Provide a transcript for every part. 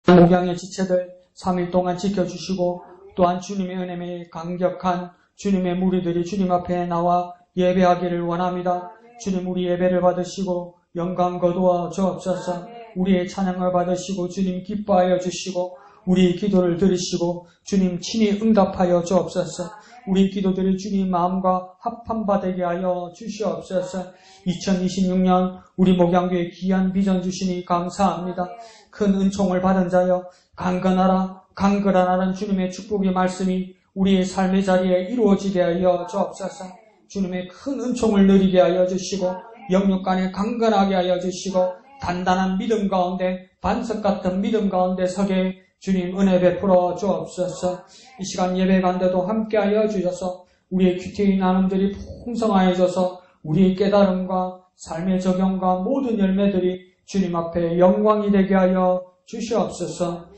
목양의 지체들 3일 동안 지켜주시고 또한 주님의 은혜에 강력한 주님의 무리들이 주님 앞에 나와 예배하기를 원합니다. 주님 우리 예배를 받으시고 영광 거두어 주옵소서. 우리의 찬양을 받으시고 주님 기뻐하여 주시고 우리의 기도를 들으시고 주님 친히 응답하여 주옵소서. 우리 기도들이 주님 마음과 합한 바 되게 하여 주시옵소서. 2026년 우리 목양교회 귀한 비전 주시니 감사합니다. 큰 은총을 받은 자여 강건하라 강건하라는 주님의 축복의 말씀이 우리의 삶의 자리에 이루어지게 하여 주옵소서. 주님의 큰 은총을 누리게 하여 주시고 영육간에 강건하게 하여 주시고 단단한 믿음 가운데 반석 같은 믿음 가운데 서게 주님 은혜 베풀어 주옵소서. 이 시간 예배 가운데도 함께하여 주셔서 우리의 큐티인 나눔들이 풍성하여져서 우리의 깨달음과 삶의 적용과 모든 열매들이 주님 앞에 영광이 되게 하여 주시옵소서.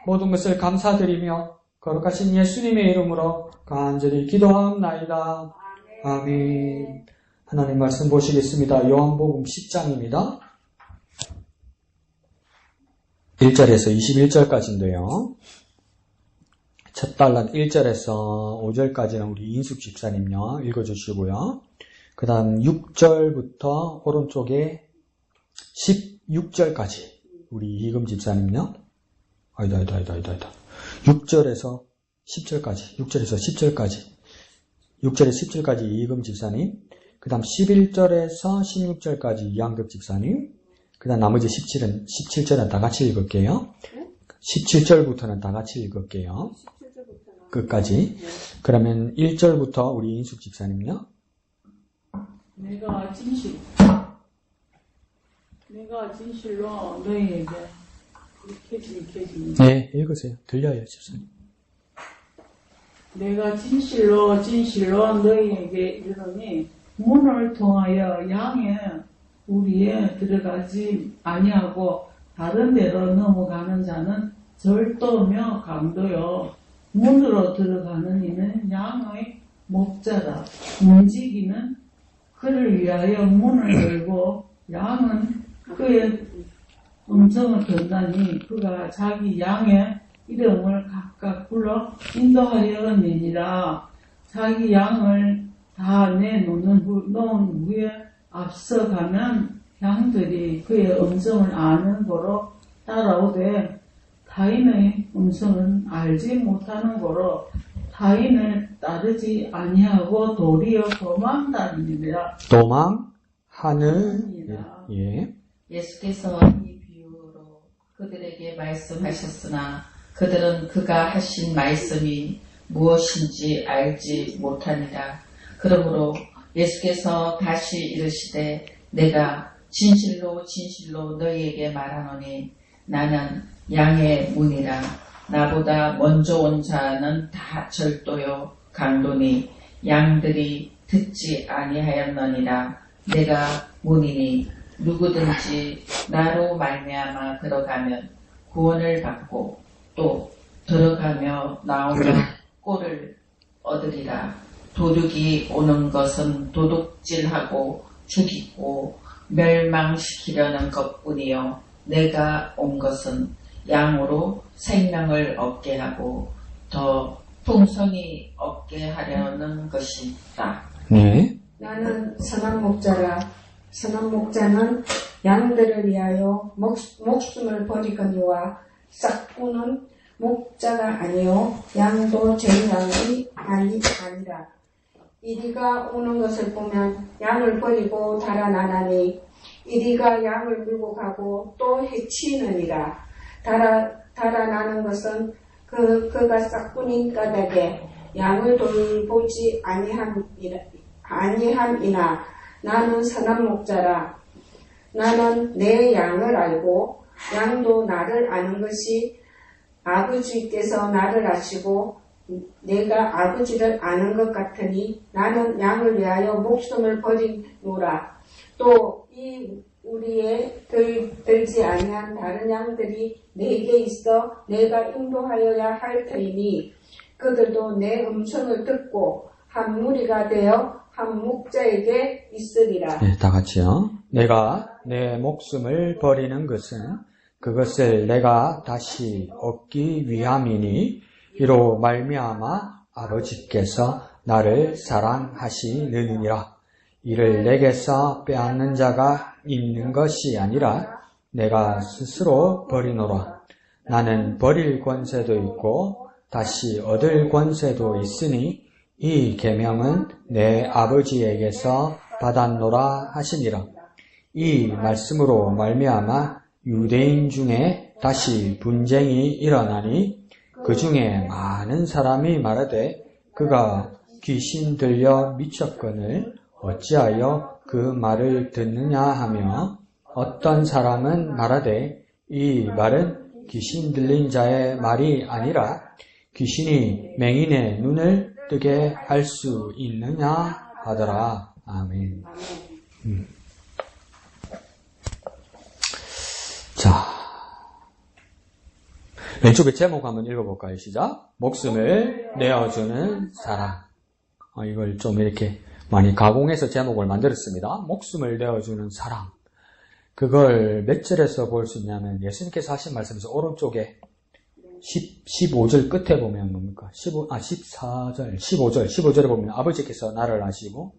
모든 것을 감사드리며 거룩하신 예수님의 이름으로 간절히 기도하옵나이다. 아멘. 하나님 말씀 보시겠습니다. 요한복음 10장입니다. 1절에서 21절까지인데요. 첫 단락 1절에서 5절까지는 우리 인숙 집사님요 읽어주시고요. 그 다음 6절부터 오른쪽에 16절까지 우리 이금 집사님요. 아니다. 6절에서 10절까지 6절에서 10절까지 이금 집사님, 그 다음 11절에서 16절까지 이양덕 집사님, 그 다음 나머지 17절은 다 같이 읽을게요. 17절부터는 다 같이 읽을게요. 끝까지. 그러면 1절부터 우리 인숙 집사님요. 내가 진실로 너희에게 이렇게 네, 읽으세요. 들려요, 집사님. 내가 진실로 너희에게 이르노니 문을 통하여 양의 우리에 들어가지 아니하고 다른 데로 넘어가는 자는 절도며 강도요. 문으로 들어가는 이는 양의 목자라. 문지기는 그를 위하여 문을 열고 양은 그의 음성을 듣다니 그가 자기 양의 이름을 각각 불러 인도하려니라. 자기 양을 다 내놓은 후에 앞서가면 양들이 그의 음성을 아는 거로 따라오되 타인의 음성은 알지 못하는 거로 타인을 따르지 아니하고 도리어 도망다니니라. 도망하느니라. 예. 예수께서 이 비유로 그들에게 말씀하셨으나 그들은 그가 하신 말씀이 무엇인지 알지 못하니라. 그러므로 예수께서 다시 이르시되 내가 진실로 너희에게 말하노니 나는 양의 문이라. 나보다 먼저 온 자는 다 절도요 강도니 양들이 듣지 아니하였느니라. 내가 문이니 누구든지 나로 말미암아 들어가면 구원을 받고 또 들어가며 나오며 꼴을 얻으리라. 도둑이 오는 것은 도둑질하고 죽이고 멸망시키려는 것뿐이요 내가 온 것은 양으로 생명을 얻게 하고 더 풍성히 얻게 하려는 것이다. 네. 나는 선한 목자라. 선한 목자는 양들을 위하여 목숨을 버리거니와 싹구는 목자가 아니요 양도 제 양이 아니라. 이리가 오는 것을 보면 양을 버리고 달아나나니 이리가 양을 밀고 가고 또 해치느니라. 달아나는 것은 그가 싹군인 까닭에 양을 돌보지 아니함이나 나는 선한 목자라. 나는 내 양을 알고 양도 나를 아는 것이 아버지께서 나를 아시고 내가 아버지를 아는 것 같으니 나는 양을 위하여 목숨을 버리노라. 또 이 우리에 들지 아니한 다른 양들이 내게 있어 내가 인도하여야 할 터이니 그들도 내 음성을 듣고 한 무리가 되어 한 목자에게 있으리라. 네, 다 같이요. 내가 내 목숨을 버리는 것은 그것을 내가 다시 얻기 위함이니 이로 말미암아 아버지께서 나를 사랑하시느니라. 이를 내게서 빼앗는 자가 있는 것이 아니라 내가 스스로 버리노라. 나는 버릴 권세도 있고 다시 얻을 권세도 있으니 이 계명은 내 아버지에게서 받았노라 하시니라. 이 말씀으로 말미암아 유대인 중에 다시 분쟁이 일어나니 그 중에 많은 사람이 말하되 그가 귀신 들려 미쳤거늘 어찌하여 그 말을 듣느냐 하며 어떤 사람은 말하되 이 말은 귀신 들린 자의 말이 아니라 귀신이 맹인의 눈을 뜨게 할 수 있느냐 하더라. 아멘. 자, 왼쪽에 제목 한번 읽어볼까요? 시작. 목숨을 내어주는 사랑. 이걸 좀 이렇게 많이 가공해서 제목을 만들었습니다. 목숨을 내어주는 사랑. 그걸 몇 절에서 볼 수 있냐면 예수님께서 하신 말씀에서 오른쪽에 15절 끝에 보면 뭡니까? 14절, 15절에 보면 아버지께서 나를 아시고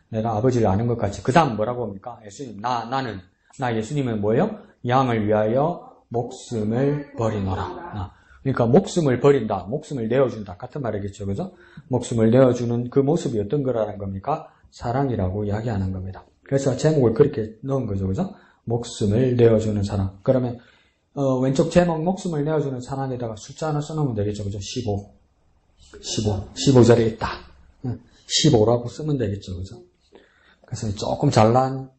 내가 아버지를 아는 것 같이 그 다음 뭐라고 합니까? 예수님, 나 예수님은 뭐예요? 양을 위하여 목숨을 버리노라. 그러니까 목숨을 버린다, 목숨을 내어준다 같은 말이겠죠, 그죠? 목숨을 내어주는 그 모습이 어떤 거라는 겁니까? 사랑이라고 이야기하는 겁니다. 그래서 제목을 그렇게 넣은 거죠, 그죠? 목숨을 내어주는 사랑. 그러면 왼쪽 제목 목숨을 내어주는 사랑에다가 숫자 하나 써놓으면 되겠죠, 그죠? 15절에 있다. 15라고 쓰면 되겠죠, 그죠? 그래서 조금 잘난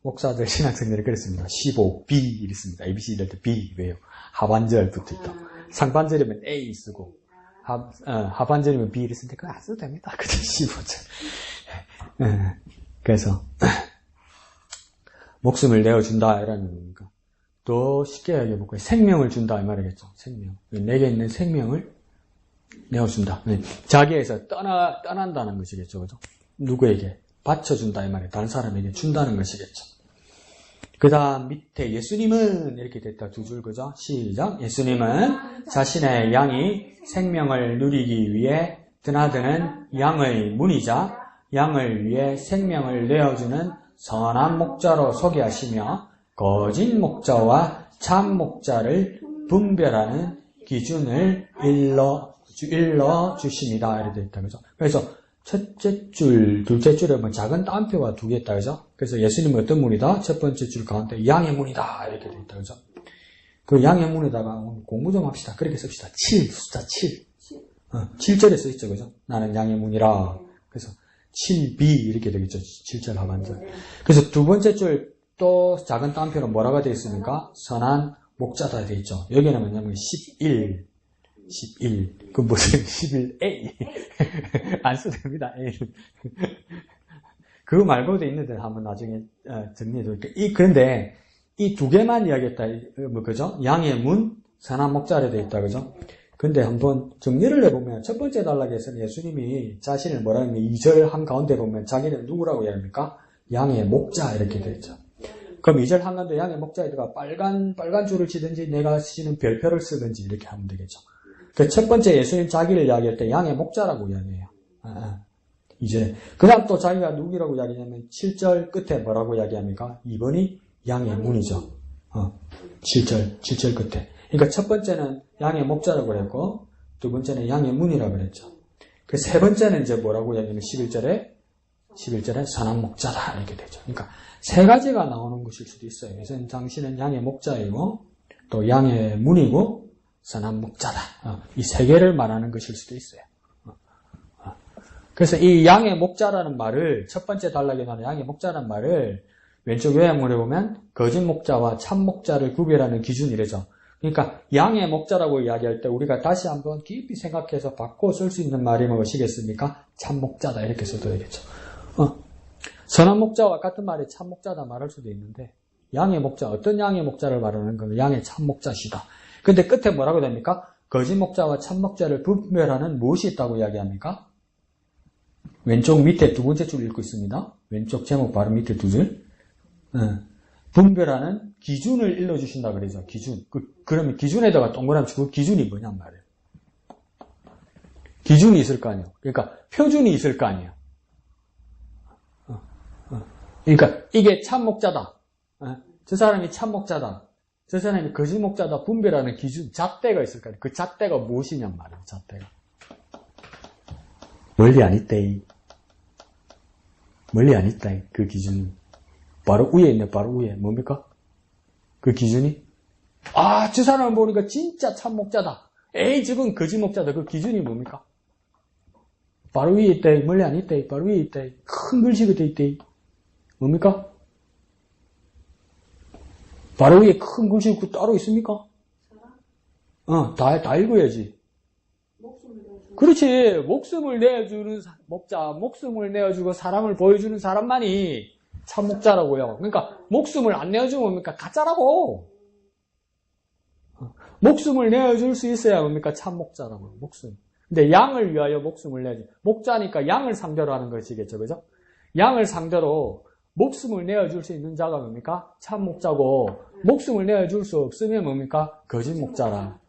목사들, 신학생들이 그랬습니다. 15, B 이랬습니다. ABC 이럴 때 B, 왜요? 하반절 붙어 있다. 상반절이면 A 쓰고, 하반절이면 B 이랬을 때 그거 안 써도 됩니다. 그죠? 15절. 그래서, 목숨을 내어준다, 이라는 겁니까? 더 쉽게 얘기해볼까요? 생명을 준다, 이 말이겠죠. 생명. 내게 있는 생명을 내어준다. 자기에서 떠난다는 것이겠죠. 그죠? 누구에게? 바쳐준다, 이 말이에요. 다른 사람에게 준다는 것이겠죠. 그 다음 밑에 예수님은 이렇게 됐다. 두 줄, 그죠? 시작. 예수님은 자신의 양이 생명을 누리기 위해 드나드는 양의 문이자 양을 위해 생명을 내어주는 선한 목자로 소개하시며 거짓 목자와 참 목자를 분별하는 기준을 일러 주십니다. 이렇게 됐다. 그죠? 그래서 첫째 줄, 둘째 줄에 보면 작은 따옴표가 두 개 있다. 그죠? 그래서 예수님은 어떤 문이다? 첫 번째 줄 가운데 양의 문이다. 이렇게 돼 있다. 그죠? 그 양의 문에다가 공부 좀 합시다. 그렇게 씁시다. 7, 숫자 7. 7절에 써 있죠. 그죠? 나는 양의 문이라. 그래서 7b 이렇게 되겠죠. 7절 하반절. 그래서 두 번째 줄 또 작은 따옴표는 뭐라고 되어 있습니까? 선한 목자다 되어 있죠. 여기는 뭐냐면 11. 그 무슨 11A. 안 써도 됩니다. A는. 그거 말고도 있는데 한번 나중에 정리해드릴게요. 그런데 이 두 개만 이야기했다. 그죠? 양의 문, 선한 목자로 되어 있다. 그죠? 근데 한번 정리를 해보면 첫 번째 단락에서는 예수님이 자신을 뭐라 하면 2절 한가운데 보면 자기는 누구라고 이야기합니까? 양의 목자 이렇게 되어 있죠. 그럼 2절 한가운데 양의 목자에다가 빨간 줄을 치든지 내가 쓰는 별표를 쓰든지 이렇게 하면 되겠죠. 그 첫 번째 예수님 자기를 이야기할 때 양의 목자라고 이야기해요. 이제 그 다음 또 자기가 누구라고 이야기하냐면 7절 끝에 뭐라고 이야기합니까? 2번이 양의 문이죠. 7절 끝에. 그러니까 첫 번째는 양의 목자라고 그랬고 두 번째는 양의 문이라고 그랬죠. 그 세 번째는 이제 뭐라고 이야기하면 11절에 선한 목자다 이렇게 되죠. 그러니까 세 가지가 나오는 것일 수도 있어요. 그래서 당신은 양의 목자이고 또 양의 문이고 선한 목자다. 이 세 개를 말하는 것일 수도 있어요. 그래서 이 양의 목자라는 말을 첫 번째 단락에 나오는 양의 목자라는 말을 왼쪽 요약문에 보면 거짓 목자와 참 목자를 구별하는 기준이래죠. 그러니까 양의 목자라고 이야기할 때 우리가 다시 한번 깊이 생각해서 바꿔 쓸 수 있는 말이 무엇이겠습니까? 참 목자다 이렇게 써도 되겠죠. 선한 목자와 같은 말이 참 목자다 말할 수도 있는데 양의 목자, 어떤 양의 목자를 말하는 건 양의 참 목자시다. 근데 끝에 뭐라고 됩니까? 거짓 목자와 참 목자를 분별하는 무엇이 있다고 이야기합니까? 왼쪽 밑에 두 번째 줄 읽고 있습니다. 왼쪽 제목 바로 밑에 두 줄. 분별하는 기준을 일러주신다 그러죠. 기준. 그러면 기준에다가 동그라미 치고 그 기준이 뭐냔 말이에요. 기준이 있을 거 아니에요. 그러니까 표준이 있을 거 아니에요. 그러니까 이게 참목자다. 저 사람이 참목자다. 저 사람이 거짓목자다. 분별하는 기준, 잣대가 있을 거 아니에요. 그 잣대가 무엇이냔 말이에요. 잣대가. 멀리 안 있대. 멀리 안 있다. 그 기준이. 바로 위에 있네. 바로 위에. 뭡니까? 그 기준이? 아, 저 사람을 보니까 진짜 참목자다. 에이, 저건 거짓목자다. 그 기준이 뭡니까? 바로 위에 있다. 멀리 안 있다. 바로 위에 있다. 큰 글씨가 돼 있다. 뭡니까? 바로 위에 큰 글씨 따로 있습니까? 다 읽어야지. 그렇지. 목숨을 내어주는 목자, 목숨을 내어주고 사람을 보여주는 사람만이 참목자라고요. 그러니까 목숨을 안 내어주면 뭡니까? 가짜라고. 목숨을 내어줄 수 있어야 뭡니까? 참목자라고요. 목숨. 근데 양을 위하여 목숨을 내야지. 목자니까 양을 상대로 하는 것이겠죠. 그죠? 양을 상대로 목숨을 내어줄 수 있는 자가 뭡니까? 참목자고, 목숨을 내어줄 수 없으면 뭡니까? 거짓목자라.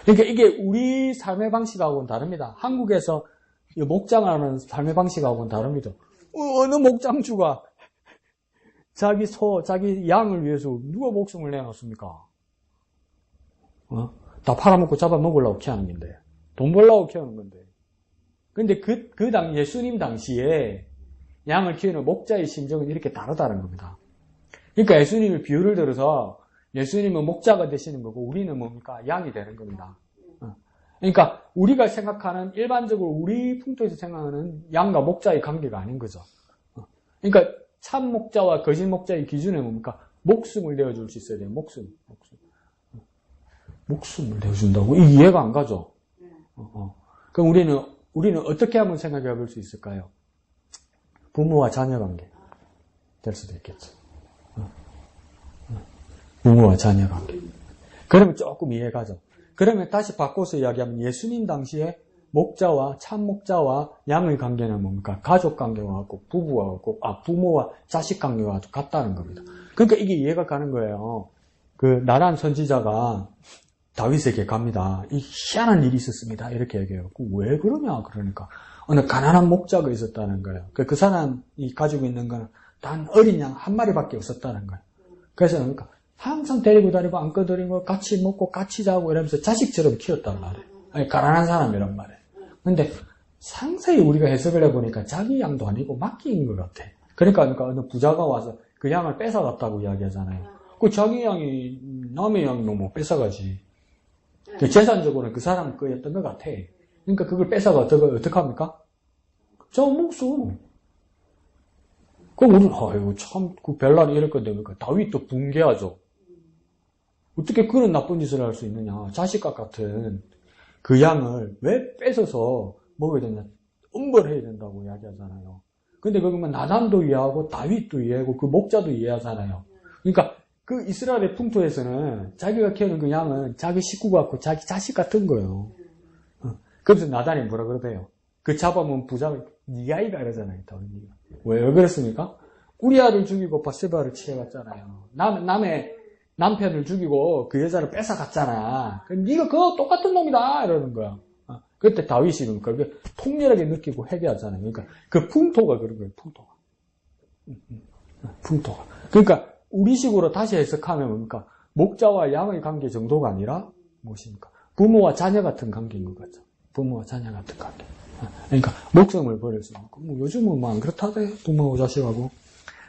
그러니까 이게 우리 삶의 방식하고는 다릅니다. 한국에서 목장하는 삶의 방식하고는 다릅니다. 어느 목장주가 자기 소, 자기 양을 위해서 누가 목숨을 내놨습니까? 다 팔아먹고 잡아먹으려고 키우는 건데. 돈 벌려고 키우는 건데. 근데 예수님 당시에 양을 키우는 목자의 심정은 이렇게 다르다는 겁니다. 그러니까 예수님이 비유를 들어서 예수님은 목자가 되시는 거고 우리는 뭡니까? 양이 되는 겁니다. 그러니까 우리가 생각하는 일반적으로 우리 풍토에서 생각하는 양과 목자의 관계가 아닌 거죠. 그러니까 참 목자와 거짓 목자의 기준은 뭡니까? 목숨을 내어줄 수 있어야 돼요. 목숨을 내어준다고? 이해가 안 가죠? 그럼 우리는 어떻게 한번 생각해 볼 수 있을까요? 부모와 자녀 관계 될 수도 있겠죠. 부모와 자녀 관계. 그러면 조금 이해가죠. 그러면 다시 바꿔서 이야기하면 예수님 당시에 목자와 참목자와 양의 관계는 뭡니까? 가족 관계와 같고 부부와 같고 부모와 자식 관계와 같다는 겁니다. 그러니까 이게 이해가 가는 거예요. 그 나단 선지자가 다윗에게 갑니다. 이 희한한 일이 있었습니다. 이렇게 얘기해요. 왜 그러냐? 그러니까 어느 가난한 목자가 있었다는 거예요. 그 사람이 가지고 있는 건 단 어린 양 한 마리밖에 없었다는 거예요. 그래서 그러니까 항상 데리고 다니고 안겨드리고 같이 먹고 같이 자고 이러면서 자식처럼 키웠단 말이에요. 아니, 가난한 사람이란 말이에요. 근데 상세히 우리가 해석을 해보니까 자기 양도 아니고 맡긴 것 같아. 그러니까 어느 부자가 와서 그 양을 뺏어갔다고 이야기하잖아요. 그 자기 양이 남의 양도 뭐 뺏어가지. 재산적으로는 그 사람 거였던 것 같아. 그러니까 그걸 뺏어가 어떻게 합니까? 저 목숨. 그럼 우리는 아이고 참 그 별난이 이럴 건데 그러니까 다윗도 붕괴하죠. 어떻게 그런 나쁜 짓을 할 수 있느냐. 자식과 같은 그 양을 왜 뺏어서 먹어야 되냐. 엄벌해야 된다고 이야기하잖아요. 근데 그러면 나단도 이해하고 다윗도 이해하고 그 목자도 이해하잖아요. 그러니까 그 이스라엘의 풍토에서는 자기가 키우는 그 양은 자기 식구 같고 자기 자식 같은 거예요. 그래서 나단이 뭐라 그러대요? 그 잡아먹은 부자가 네 아이가 이러잖아요. 다윗이가. 왜 그랬습니까? 우리아를 죽이고 바세바를 취해갔잖아요. 남의 남편을 죽이고 그 여자를 뺏어갔잖아. 네가 그거 똑같은 놈이다 이러는 거야. 그때 다윗이 그러니까 통렬하게 느끼고 회개하잖아요. 그러니까 그 풍토가 그런 거예요. 풍토가. 그러니까 우리식으로 다시 해석하면 뭡니까? 목자와 양의 관계 정도가 아니라 무엇입니까? 부모와 자녀 같은 관계인 것 같죠. 부모와 자녀 같은 관계. 그러니까 목숨을 버릴 수 있고 뭐 요즘은 뭐 안 그렇다대 부모하고 자식하고.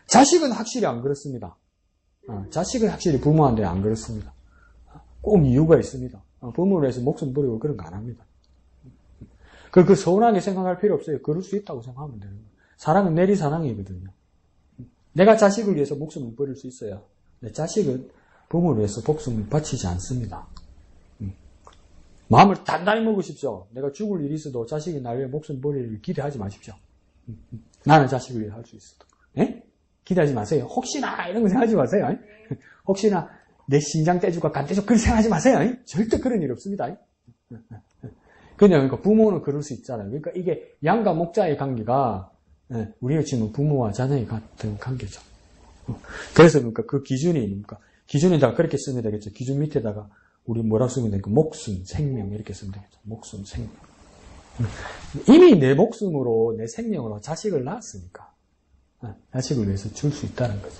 자식은 확실히 안 그렇습니다. 자식은 확실히 부모한테 안 그렇습니다. 꼭 이유가 있습니다. 부모를 위해서 목숨 버리고 그런 거 안 합니다. 그 서운하게 생각할 필요 없어요. 그럴 수 있다고 생각하면 되는 거예요. 사랑은 내리사랑이거든요. 내가 자식을 위해서 목숨을 버릴 수 있어요. 내 자식은 부모를 위해서 목숨을 바치지 않습니다. 마음을 단단히 먹으십시오. 내가 죽을 일이 있어도 자식이 나를 위해 목숨 버리를 기대하지 마십시오. 나는 자식을 위해 할 수 있어도. 예? 기대하지 마세요. 혹시나 이런 거 생각하지 마세요. 혹시나 내 심장 떼줄까 간 떼줄까 그런 생각하지 마세요. 절대 그런 일 없습니다. 그러니까 부모는 그럴 수 있잖아요. 그러니까 이게 양과 목자의 관계가 우리가 지금 부모와 자녀의 같은 관계죠. 그래서 뭡니까? 그 기준이 뭡니까? 기준에다가 그렇게 쓰면 되겠죠. 기준 밑에다가 우리 뭐라고 쓰면 되니까 목숨, 생명 이렇게 쓰면 되겠죠. 목숨, 생명. 이미 내 목숨으로 내 생명으로 자식을 낳았으니까 자식을 위해서 줄 수 있다는 거죠.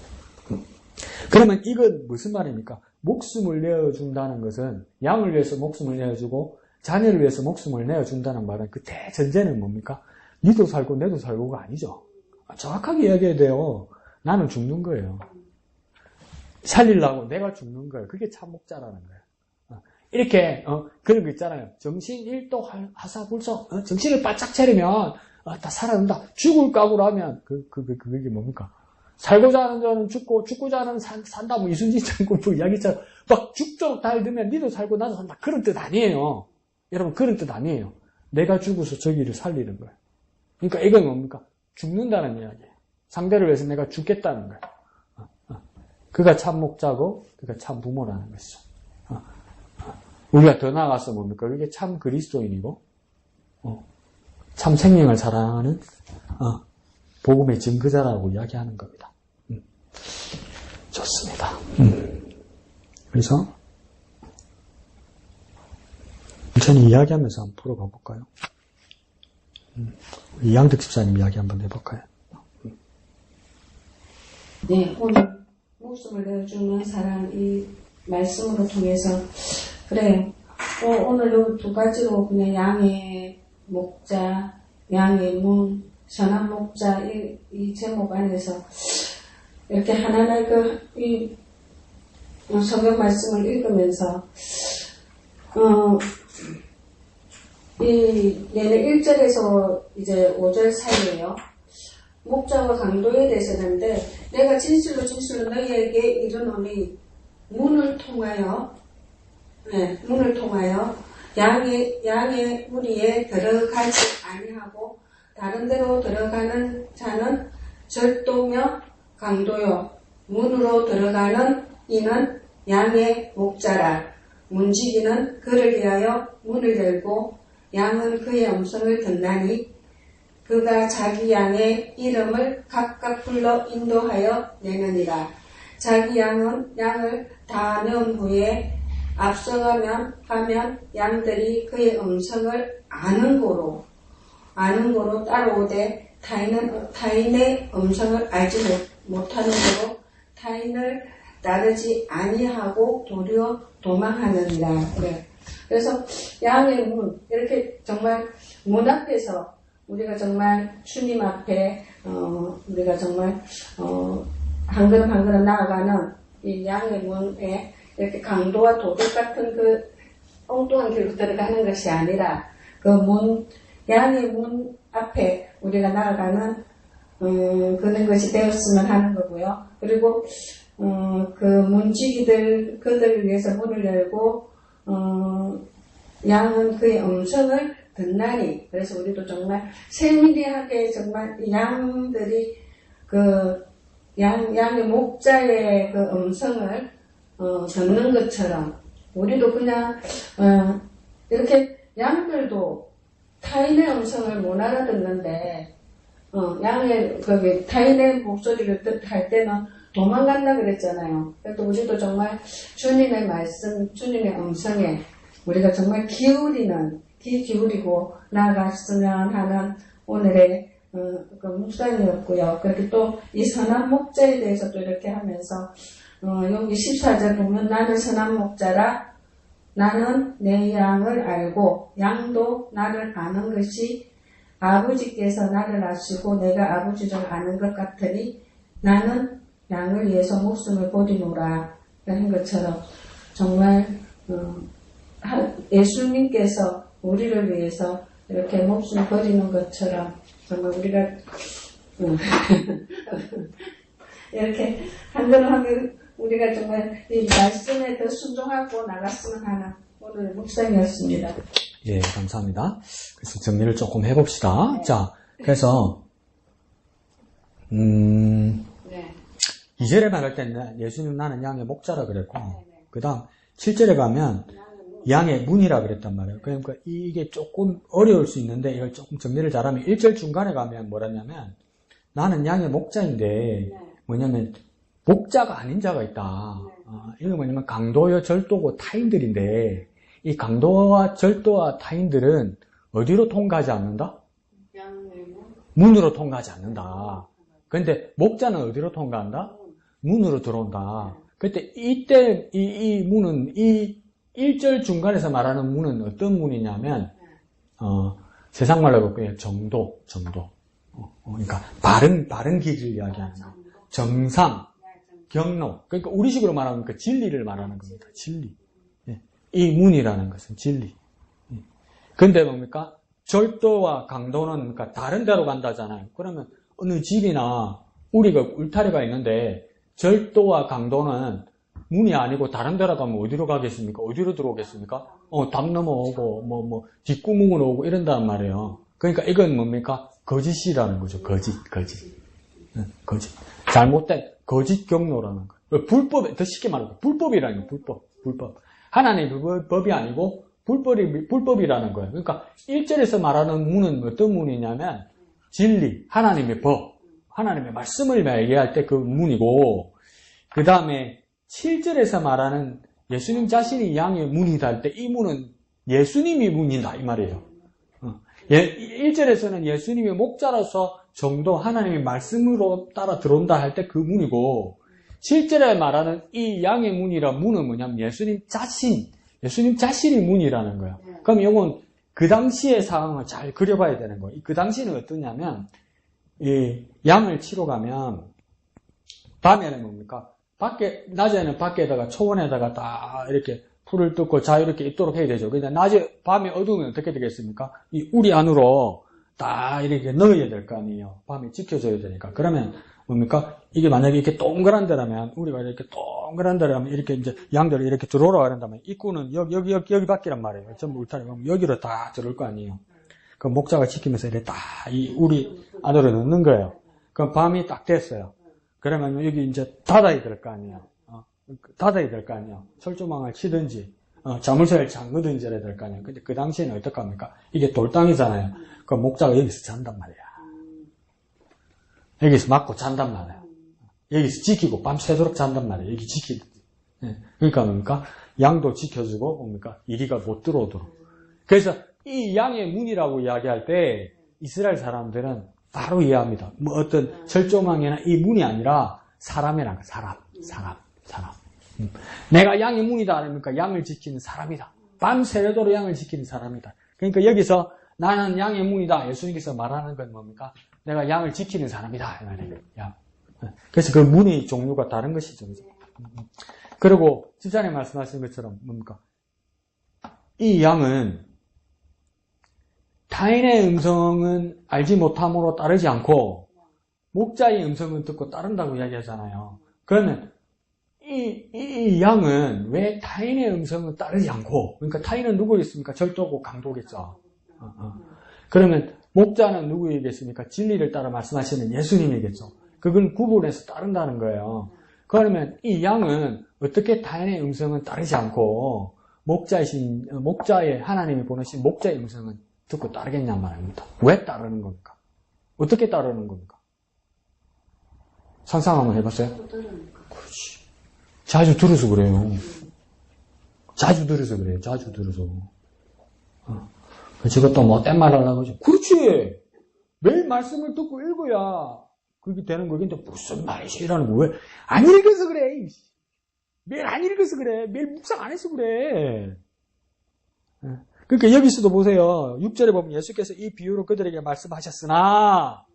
그러면 이건 무슨 말입니까? 목숨을 내어준다는 것은 양을 위해서 목숨을 내어주고 자녀를 위해서 목숨을 내어준다는 말은 그 대전제는 뭡니까? 니도 살고 내도 살고가 아니죠. 정확하게 이야기해야 돼요. 나는 죽는 거예요. 살리려고 내가 죽는 거예요. 그게 참 목자라는 거예요. 이렇게 그런 거 있잖아요. 정신 1도 하사불성 정신을 바짝 차리면 다 살아난다. 죽을 각오라면 그게 뭡니까? 살고자 하는 자는 죽고 죽고자 하는 산다. 뭐 이순신 장군 뭐 이야기처럼 막 죽도록 달들면 니도 살고 나도 산다. 그런 뜻 아니에요. 여러분 그런 뜻 아니에요. 내가 죽어서 저기를 살리는 거예요. 그러니까 이건 뭡니까? 죽는다는 이야기예요. 상대를 위해서 내가 죽겠다는 거예요. 그가 참 목자고 그가 참 부모라는 것이죠. 우리가 더 나아가서 뭡니까? 그게 참 그리스도인이고 참 생명을 사랑하는 복음의 증거자라고 이야기하는 겁니다. 좋습니다. 그래서 천천히 이야기하면서 한번 풀어가 볼까요? 이양득 집사님 이야기 한번 해볼까요? 네, 오늘 목숨을 내어주는 사람 이 말씀으로 통해서 그래요. 오늘 요 두 가지로 그냥 양의 목자, 양의 문, 선한 목자 이 제목 안에서 이렇게 하나하나 이 성경 말씀을 읽으면서 얘는 1절에서 이제 5절 사이에요. 목자와 강도에 대해서는데 내가 진실로 너희에게 이르노니 문을 통하여 양의 무리에 들어가지 아니하고 다른 데로 들어가는 자는 절도며 강도요 문으로 들어가는 이는 양의 목자라. 문지기는 그를 위하여 문을 열고 양은 그의 음성을 듣나니 그가 자기 양의 이름을 각각 불러 인도하여 내느니라. 자기 양은 양을 다 넣은 후에 앞서가면 양들이 그의 음성을 아는 고로 따라오되 타인의 음성을 알지 못하는 고로 타인을 따르지 아니하고 도리어 도망하느니라. 그래. 그래서 양의 문 이렇게 정말 문 앞에서 우리가 정말 주님 앞에 우리가 정말 한 걸음 한 걸음 나아가는 이 양의 문에 이렇게 강도와 도둑 같은 그 엉뚱한 길로 들어가는 것이 아니라 그 문 양의 문 앞에 우리가 나아가는 그런 것이 되었으면 하는 거고요. 그리고 그 문지기들 그들을 위해서 문을 열고 양은 그의 음성을 듣나니. 그래서 우리도 정말 세밀하게 정말 양들이 그 양의 목자의 그 음성을 듣는 것처럼 우리도 그냥 이렇게 양들도 타인의 음성을 못 알아듣는데 양의 타인의 목소리를 할 때는 도망간다 그랬잖아요. 그래도 우리도 정말 주님의 말씀, 주님의 음성에 우리가 정말 귀 기울이고 나아갔으면 하는 오늘의 그 묵상이었고요. 그리고 또 이 선한 목자에 대해서 또 이렇게 하면서 여기 14절 보면 나는 선한 목자라 나는 내 양을 알고 양도 나를 아는 것이 아버지께서 나를 아시고 내가 아버지를 아는 것 같으니 나는 양을 위해서 목숨을 버리노라 하는 것처럼 정말 예수님께서 우리를 위해서 이렇게 목숨을 버리는 것처럼 정말 우리가 이렇게 한 걸음 한 걸음 우리가 정말 이 말씀에 더 순종하고 나갔으면 하는 오늘 묵상이었습니다. 예, 감사합니다. 그래서 정리를 조금 해봅시다. 네. 자, 그래서 2절에 말할 때는 예수님 나는 양의 목자라 그랬고 그 다음 7절에 가면 양의 문이라 그랬단 말이에요. 그러니까 이게 조금 어려울 수 있는데 이걸 조금 정리를 잘하면 1절 중간에 가면 뭐라냐면 나는 양의 목자인데 뭐냐면 목자가 아닌 자가 있다. 이거 뭐냐면 강도요, 절도고 타인들인데 이 강도와 절도와 타인들은 어디로 통과하지 않는다? 문으로 통과하지 않는다. 그런데 목자는 어디로 통과한다? 문으로 들어온다. 그때 이때 이 문은 이 1절 중간에서 말하는 문은 어떤 문이냐면 세상 말로 볼게요. 정도. 그러니까 바른 길을 이야기하는 거. 정상, 경로. 그러니까 우리식으로 말하면 그 진리를 말하는 겁니다. 진리. 이 문이라는 것은 진리. 근데 뭡니까? 절도와 강도는 그러니까 다른 데로 간다잖아요. 그러면 어느 집이나 우리가 울타리가 있는데 절도와 강도는 문이 아니고 다른 데로 가면 어디로 가겠습니까? 어디로 들어오겠습니까? 담 넘어오고 뒷구멍으로 오고 이런단 말이에요. 그러니까 이건 뭡니까? 거짓이라는 거죠. 거짓. 잘못된 거짓 경로라는 거예요. 불법, 더 쉽게 말하면 불법이라는 거예요. 불법. 하나님의 법이 아니고 불법이라는 거예요. 그러니까 1절에서 말하는 문은 어떤 문이냐면 진리, 하나님의 법, 하나님의 말씀을 얘기할 때 그 문이고, 그 다음에 7절에서 말하는 예수님 자신이 양의 문이다 할 때 이 문은 예수님이 문이다 이 말이에요. 1절에서는 예수님의 목자로서 정도 하나님의 말씀으로 따라 들어온다 할 때 그 문이고, 7절에 말하는 이 양의 문이라 문은 뭐냐면 예수님 자신이 문이라는 거예요. 그럼 이건 그 당시의 상황을 잘 그려봐야 되는 거예요. 그 당시는 어떠냐면, 이 양을 치러 가면, 밤에는 뭡니까? 낮에는 밖에다가 초원에다가 딱 이렇게 풀을 뜯고 자유롭게 있도록 해야 되죠. 근데 밤에 어두우면 어떻게 되겠습니까? 이 우리 안으로 딱 이렇게 넣어야 될 거 아니에요. 밤에 지켜줘야 되니까. 그러면 뭡니까? 이게 만약에 이렇게 동그란 데라면, 우리가 이렇게 동그란 데라면 이렇게 이제 양들이 이렇게 들어오라고 한다면 입구는 여기 밖이란 말이에요. 전부 울타리 가면 여기로 다 들어올 거 아니에요. 그 목자가 지키면서 이렇게 다 우리 안으로 넣는 거예요. 그럼 밤이 딱 됐어요. 그러면 여기 이제 닫아야 될 거 아니에요. 철조망을 치든지, 자물쇠를 잠그든지 해야 될 거 아니에요. 근데 그 당시에는 어떡합니까? 이게 돌땅이잖아요. 그 목자가 여기서 잔단 말이야. 여기서 맞고 잔단 말이에요. 여기서 지키고 밤새도록 잔단 말이에요. 여기 지키든지. 그러니까 뭡니까? 양도 지켜주고, 뭡니까? 이리가 못 들어오도록. 그래서 이 양의 문이라고 이야기할 때 이스라엘 사람들은 바로 이해합니다. 뭐 어떤 철조망이나 이 문이 아니라 사람이란 거, 사람. 내가 양의 문이다 아닙니까? 양을 지키는 사람이다. 밤새도록 양을 지키는 사람이다. 그러니까 여기서 나는 양의 문이다. 예수님께서 말하는 건 뭡니까? 내가 양을 지키는 사람이다. 이 말이에요. 양. 그래서 그 문의 종류가 다른 것이죠. 그리고 집사님 말씀하신 것처럼 뭡니까? 이 양은 타인의 음성은 알지 못함으로 따르지 않고 목자의 음성은 듣고 따른다고 이야기하잖아요. 그러면 이 양은 왜 타인의 음성은 따르지 않고, 그러니까 타인은 누구겠습니까? 절도고 강도겠죠. 그러면 목자는 누구이겠습니까? 진리를 따라 말씀하시는 예수님이겠죠. 그건 구분해서 따른다는 거예요. 그러면 이 양은 어떻게 타인의 음성은 따르지 않고 목자의 하나님이 보내신 목자의 음성은 듣고 따르겠냐 말입니다. 왜 따르는 겁니까? 어떻게 따르는 겁니까? 상상 한번 해봤어요? 그렇지. 자주 들어서 그래요. 자주 들어서. 저것도 뭐 땐말 하려고 하죠. 그렇지. 매일 말씀을 듣고 읽어야 그게 되는 거긴데 무슨 말이지? 이라는 거. 왜? 안 읽어서 그래. 매일 안 읽어서 그래. 매일 묵상 안 해서 그래. 그러니까 여기서도 보세요. 6절에 보면 예수께서 이 비유로 그들에게 말씀하셨으나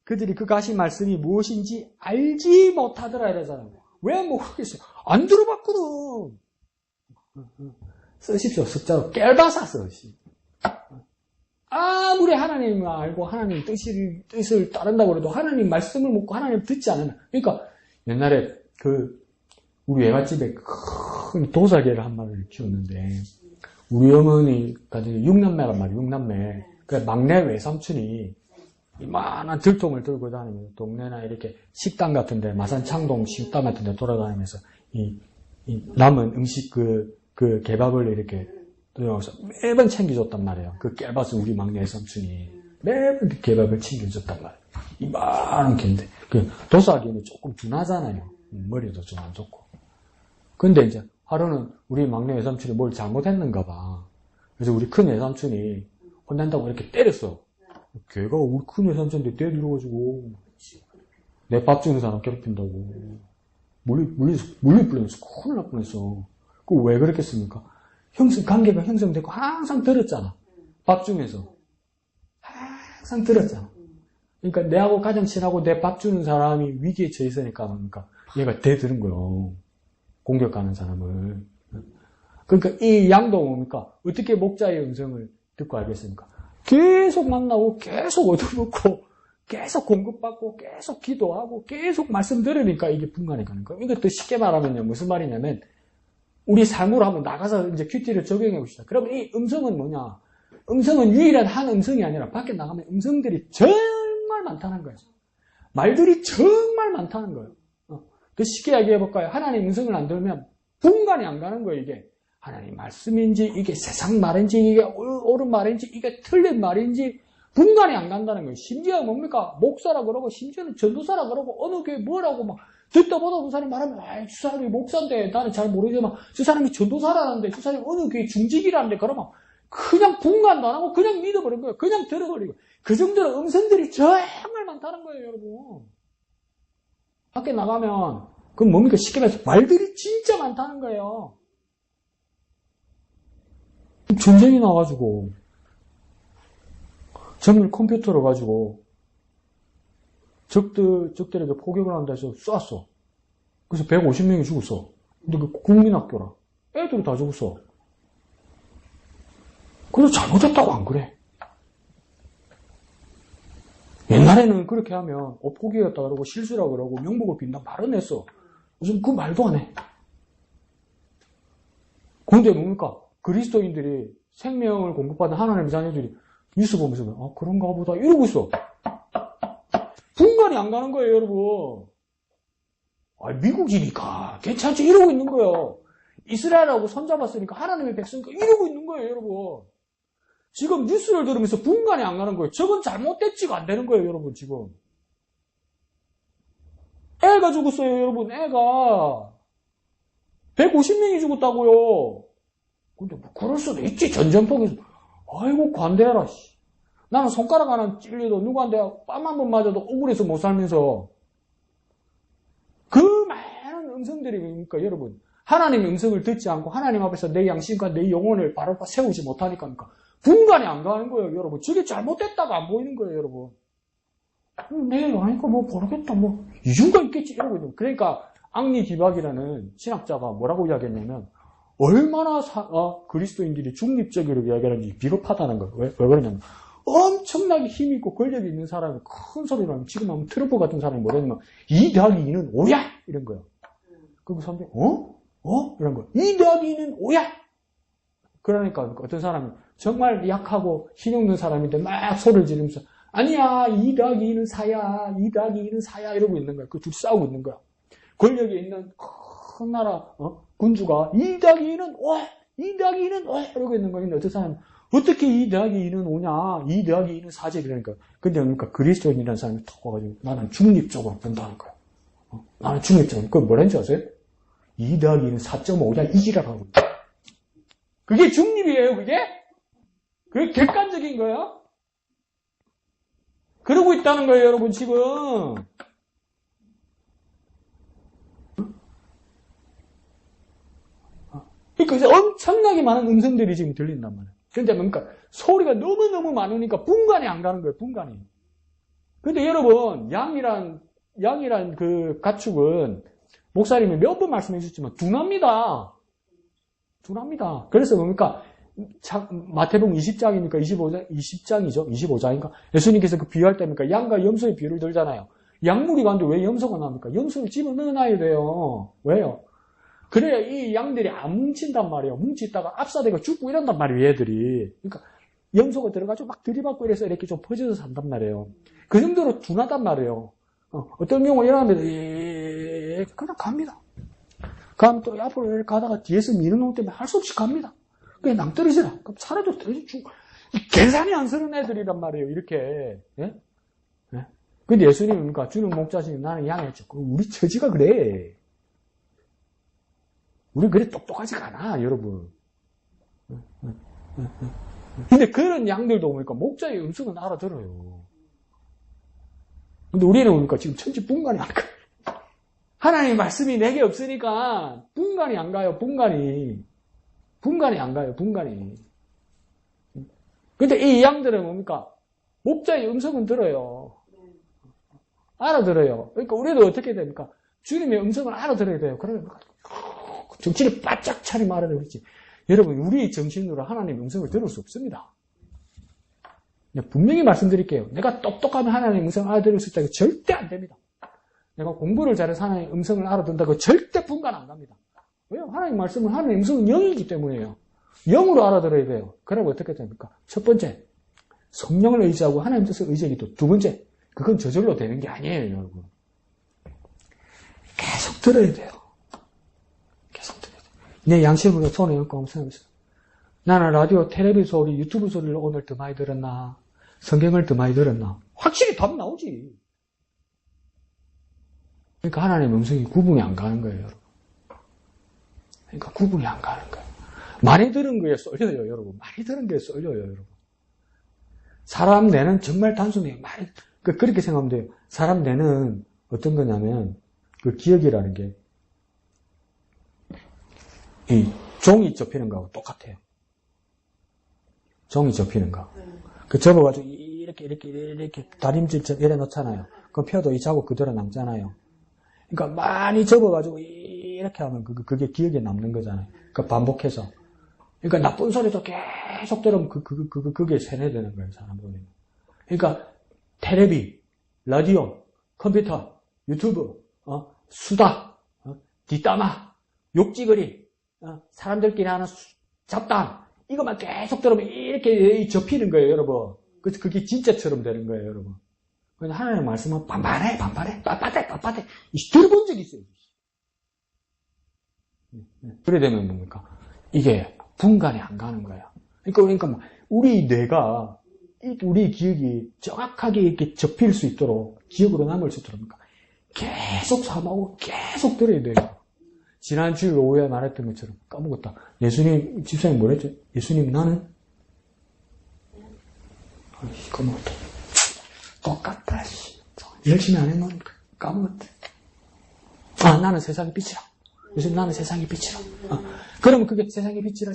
그들이 그 가신 말씀이 무엇인지 알지 못하더라 이러잖아요. 왜 모르겠어요? 안 들어봤거든. 쓰십시오. 숫자로 깰바사 쓰시. 아무리 하나님을 알고 하나님 뜻을 따른다고 해도 하나님 말씀을 묻고 하나님 듣지 않으면, 그러니까 옛날에 우리 외갓집에 큰 도사개를 한 마리를 키웠는데 우리 어머니가 6남매란 말이에요. 6남매. 그 막내 외삼촌이 이만한 들통을 들고 다니면서 동네나 이렇게 식당 같은데, 마산 창동 식당 같은데 돌아다니면서 이 남은 음식 그 개밥을 이렇게 들어가서 매번 챙겨줬단 말이에요. 그 깨밥을 우리 막내 외삼촌이 매번 그 개밥을 챙겨줬단 말이에요. 이만한 개인데 그 도사기는 조금 둔하잖아요. 머리도 좀 안 좋고. 근데 이제 하루는 우리 막내 외삼촌이 뭘 잘못했는가 봐. 그래서 우리 큰 외삼촌이 혼난다고 이렇게 때렸어. 걔가 우리 큰 외삼촌한테 때려가지고 내 밥 주는 사람 괴롭힌다고. 물릴 뻔했어. 큰일 날 뻔했어. 그 왜 그랬겠습니까? 관계가 형성되고 항상 들었잖아. 밥 주면서. 항상 들었잖아. 그러니까 내하고 가장 친하고 내 밥 주는 사람이 위기에 처해 있으니까 그러니까 얘가 대들은 거예요. 공격하는 사람을. 그러니까 이 양도 뭡니까? 어떻게 목자의 음성을 듣고 알겠습니까? 계속 만나고 계속 얻어먹고 계속 공급받고 계속 기도하고 계속 말씀 들으니까 이게 분간이 가는 거예요. 이것도 쉽게 말하면요. 무슨 말이냐면 우리 삶으로 한번 나가서 이제 큐티를 적용해 봅시다. 그러면 이 음성은 뭐냐? 음성은 유일한 한 음성이 아니라 밖에 나가면 음성들이 정말 많다는 거예요. 말들이 정말 많다는 거예요. 더 쉽게 얘기해 볼까요? 하나님 음성을 안 들으면 분간이 안 가는 거예요. 이게 하나님 말씀인지 이게 세상 말인지 이게 옳은 말인지 이게 틀린 말인지 분간이 안 간다는 거예요. 심지어 뭡니까? 목사라 그러고 심지어는 전도사라 그러고 어느 교회 뭐라고 막 듣다 보다 어느 사람이 말하면 저 사람이 목사인데 나는 잘 모르지만 저 사람이 전도사라는데 저 사람이 어느 교회 중직이라는데 그러면 그냥 분간도 안 하고 그냥 믿어버린 거예요. 그냥 들어버리고 그 정도로 음성들이 정말 많다는 거예요. 여러분. 밖에 나가면 그건 뭡니까? 쉽게 말해서 말들이 진짜 많다는 거예요. 전쟁이 나가지고 정밀 컴퓨터로 가지고 적들에게 포격을 한다 해서 쐈어. 그래서 150명이 죽었어. 근데 그 국민학교라. 애들이 다 죽었어. 그래서 잘못했다고 안 그래. 옛날에는 그렇게 하면 포기였다 그러고 실수라 그러고 명복을 빈다 말은 했어. 요즘 그 말도 안 해. 그런데 뭡니까? 그리스도인들이 생명을 공급받은 하나님의 자녀들이 뉴스 보면서 그런가 보다 이러고 있어. 분간이 안 가는 거예요, 여러분. 미국이니까 괜찮지 이러고 있는 거예요. 이스라엘하고 손잡았으니까 하나님의 백성이니까 이러고 있는 거예요, 여러분. 지금 뉴스를 들으면서 분간이 안 가는 거예요. 저건 잘못됐지가 안 되는 거예요, 여러분, 지금. 애가 죽었어요, 여러분, 애가. 150명이 죽었다고요. 근데 뭐 그럴 수도 있지, 전쟁통에서. 아이고, 관대해라, 씨. 나는 손가락 하나 찔려도 누구한테 뺨 한 번 맞아도 억울해서 못 살면서. 그 많은 음성들이 뭡니까, 여러분. 하나님의 음성을 듣지 않고 하나님 앞에서 내 양심과 내 영혼을 바로 세우지 못하니까 분간이 안 가는 거예요, 여러분. 저게 잘못됐다가 안 보이는 거예요, 여러분. 내일 아니까 뭐 모르겠다, 뭐 이유가 있겠지 이러고 있는. 그러니까 앙리 디박이라는 신학자가 뭐라고 이야기했냐면 얼마나 그리스도인들이 중립적으로 이야기하는지 비겁하다는 거예요. 왜 그러냐면 엄청나게 힘 있고 권력이 있는 사람이 큰 소리로 하면 지금 하면 트럼프 같은 사람이 뭐라냐면 2 더하기 2는 5야 이런 거예요. 그리고 사람들이 이런 거 2 더하기 2는 5야. 그러니까 어떤 사람이 정말 약하고 힘없는 사람인데 막 소리를 지르면서 아니야 2 더하기 2는 4야 2 더하기 2는 4야 이러고 있는 거야. 그 둘이 싸우고 있는 거야. 권력에 있는 큰 나라 군주가 2 더하기 2는 5 2 더하기 2는 5 이러고 있는 거야. 어떤 사람은 어떻게 2 더하기 2는 5냐 2 더하기 2는 4지 그러니까. 근데 그러니까 그리스도인이라는 사람이 턱 와가지고 나는 중립적으로 본다는 거야. 나는 중립적으로. 그건 뭐라는지 아세요? 2 더하기 2는 4.5냐 이지라고 하고 있다. 그게 중립이에요, 그게? 그게 객관적인 거예요? 그러고 있다는 거예요, 여러분, 지금. 그러니까 엄청나게 많은 음성들이 지금 들린단 말이에요. 근데 뭡니까? 소리가 너무너무 많으니까 분간이 안 가는 거예요, 분간이. 근데 여러분, 양이란 그 가축은 목사님이 몇 번 말씀해 주셨지만 둔합니다. 둔합니다. 그래서 뭡니까? 마태복음 20장이니까 20장이죠. 25장인가? 예수님께서 그 비유할 때니까 양과 염소의 비유를 들잖아요. 양물이 가는데 왜 염소가 나옵니까? 염소를 집어넣어놔야 돼요. 왜요? 그래야 이 양들이 안 뭉친단 말이에요. 뭉치다가 압사되고 죽고 이런단 말이에요, 얘들이. 그러니까 염소가 들어가지고 막 들이받고 이래서 이렇게 좀 퍼져서 산단 말이에요. 그 정도로 둔하단 말이에요. 어떤 경우는 이러는데 그냥 갑니다. 그럼 또 앞으로 이렇게 가다가 뒤에서 미는 놈 때문에 할 수 없이 갑니다. 그냥 낭떠러지라. 그럼 차라리 떨어져 죽고. 계산이 안 서는 애들이란 말이에요, 이렇게. 예? 근데 예수님은 주는 목자시니 나는 양이었죠. 우리 처지가 그래. 우리 그래 똑똑하지가 않아, 여러분. 근데 그런 양들도 보니까 목자의 음성은 알아들어요. 근데 우리는 보니까 지금 천지분간이 안 가요. 하나님의 말씀이 내게 없으니까 분간이 안 가요, 분간이. 분간이 안 가요, 분간이. 근데 이 양들은 뭡니까? 목자의 음성은 들어요. 알아들어요. 그러니까 우리도 어떻게 됩니까? 주님의 음성을 알아들어야 돼요. 그러니까 정신을 바짝 차리면 알아들지. 여러분, 우리 정신으로 하나님의 음성을 들을 수 없습니다. 분명히 말씀드릴게요. 내가 똑똑하면 하나님의 음성을 알아들을 수 있다고 절대 안 됩니다. 내가 공부를 잘해서 하나님의 음성을 알아듣는다고 절대 분간 안 갑니다. 왜요? 하나님의 말씀은 하나님의 음성은 영이기 때문이에요. 영으로 알아들어야 돼요. 그러면 어떻게 됩니까? 첫 번째, 성령을 의지하고 하나님 뜻을 의지하기 또 두 번째, 그건 저절로 되는 게 아니에요, 여러분. 계속 들어야 돼요. 계속 들어야 돼요. 내 양심으로 손에 얹고 생각해보세요. 나는 라디오, 텔레비전 소리, 유튜브 소리를 오늘 더 많이 들었나? 성경을 더 많이 들었나? 확실히 답 나오지. 그러니까 하나님의 음성이 구분이 안 가는 거예요, 여러분. 그러니까 구분이 안 가는 거예요. 많이 들은 거에 쏠려요, 여러분. 많이 들은 거에 쏠려요, 여러분. 사람 뇌는 정말 단순해요. 그렇게 생각하면 돼요. 사람 뇌는 어떤 거냐면, 그 기억이라는 게, 이 종이 접히는 거하고 똑같아요. 종이 접히는 거. 그 접어가지고, 이렇게 다림질처럼 이래 놓잖아요. 그럼 펴도 이 자국 그대로 남잖아요. 그러니까 많이 접어가지고, 이렇게 하면 그게 기억에 남는 거잖아요. 그러니까 반복해서. 그러니까 나쁜 소리도 계속 들으면 그게 세뇌되는 거예요, 사람들이. 그러니까 텔레비, 라디오, 컴퓨터, 유튜브, 수다, 뒷담화, 욕지거리, 사람들끼리 하는 잡담, 이것만 계속 들으면 이렇게 접히는 거예요, 여러분. 그게 진짜처럼 되는 거예요, 여러분. 그냥 하나님의 말씀은 반반해, 빳빳해. 들어본 적이 있어요. 그래 되면 뭡니까? 이게 분간이 안 가는 거야. 그러니까 뭐 우리 뇌가, 우리 기억이 정확하게 이렇게 접힐 수 있도록, 기억으로 남을 수 있도록, 계속 사모하고 계속 들어야 돼요. 지난 주일 오후에 말했던 것처럼 까먹었다. 예수님, 집사님 뭐랬죠? 예수님, 나는? 까먹었다. 똑같다, 열심히 안 해놓으면 까먹었다. 나는 세상의 빛이라. 예수님, 나는 세상의 빛이라. 그러면 그게 세상의 빛이라.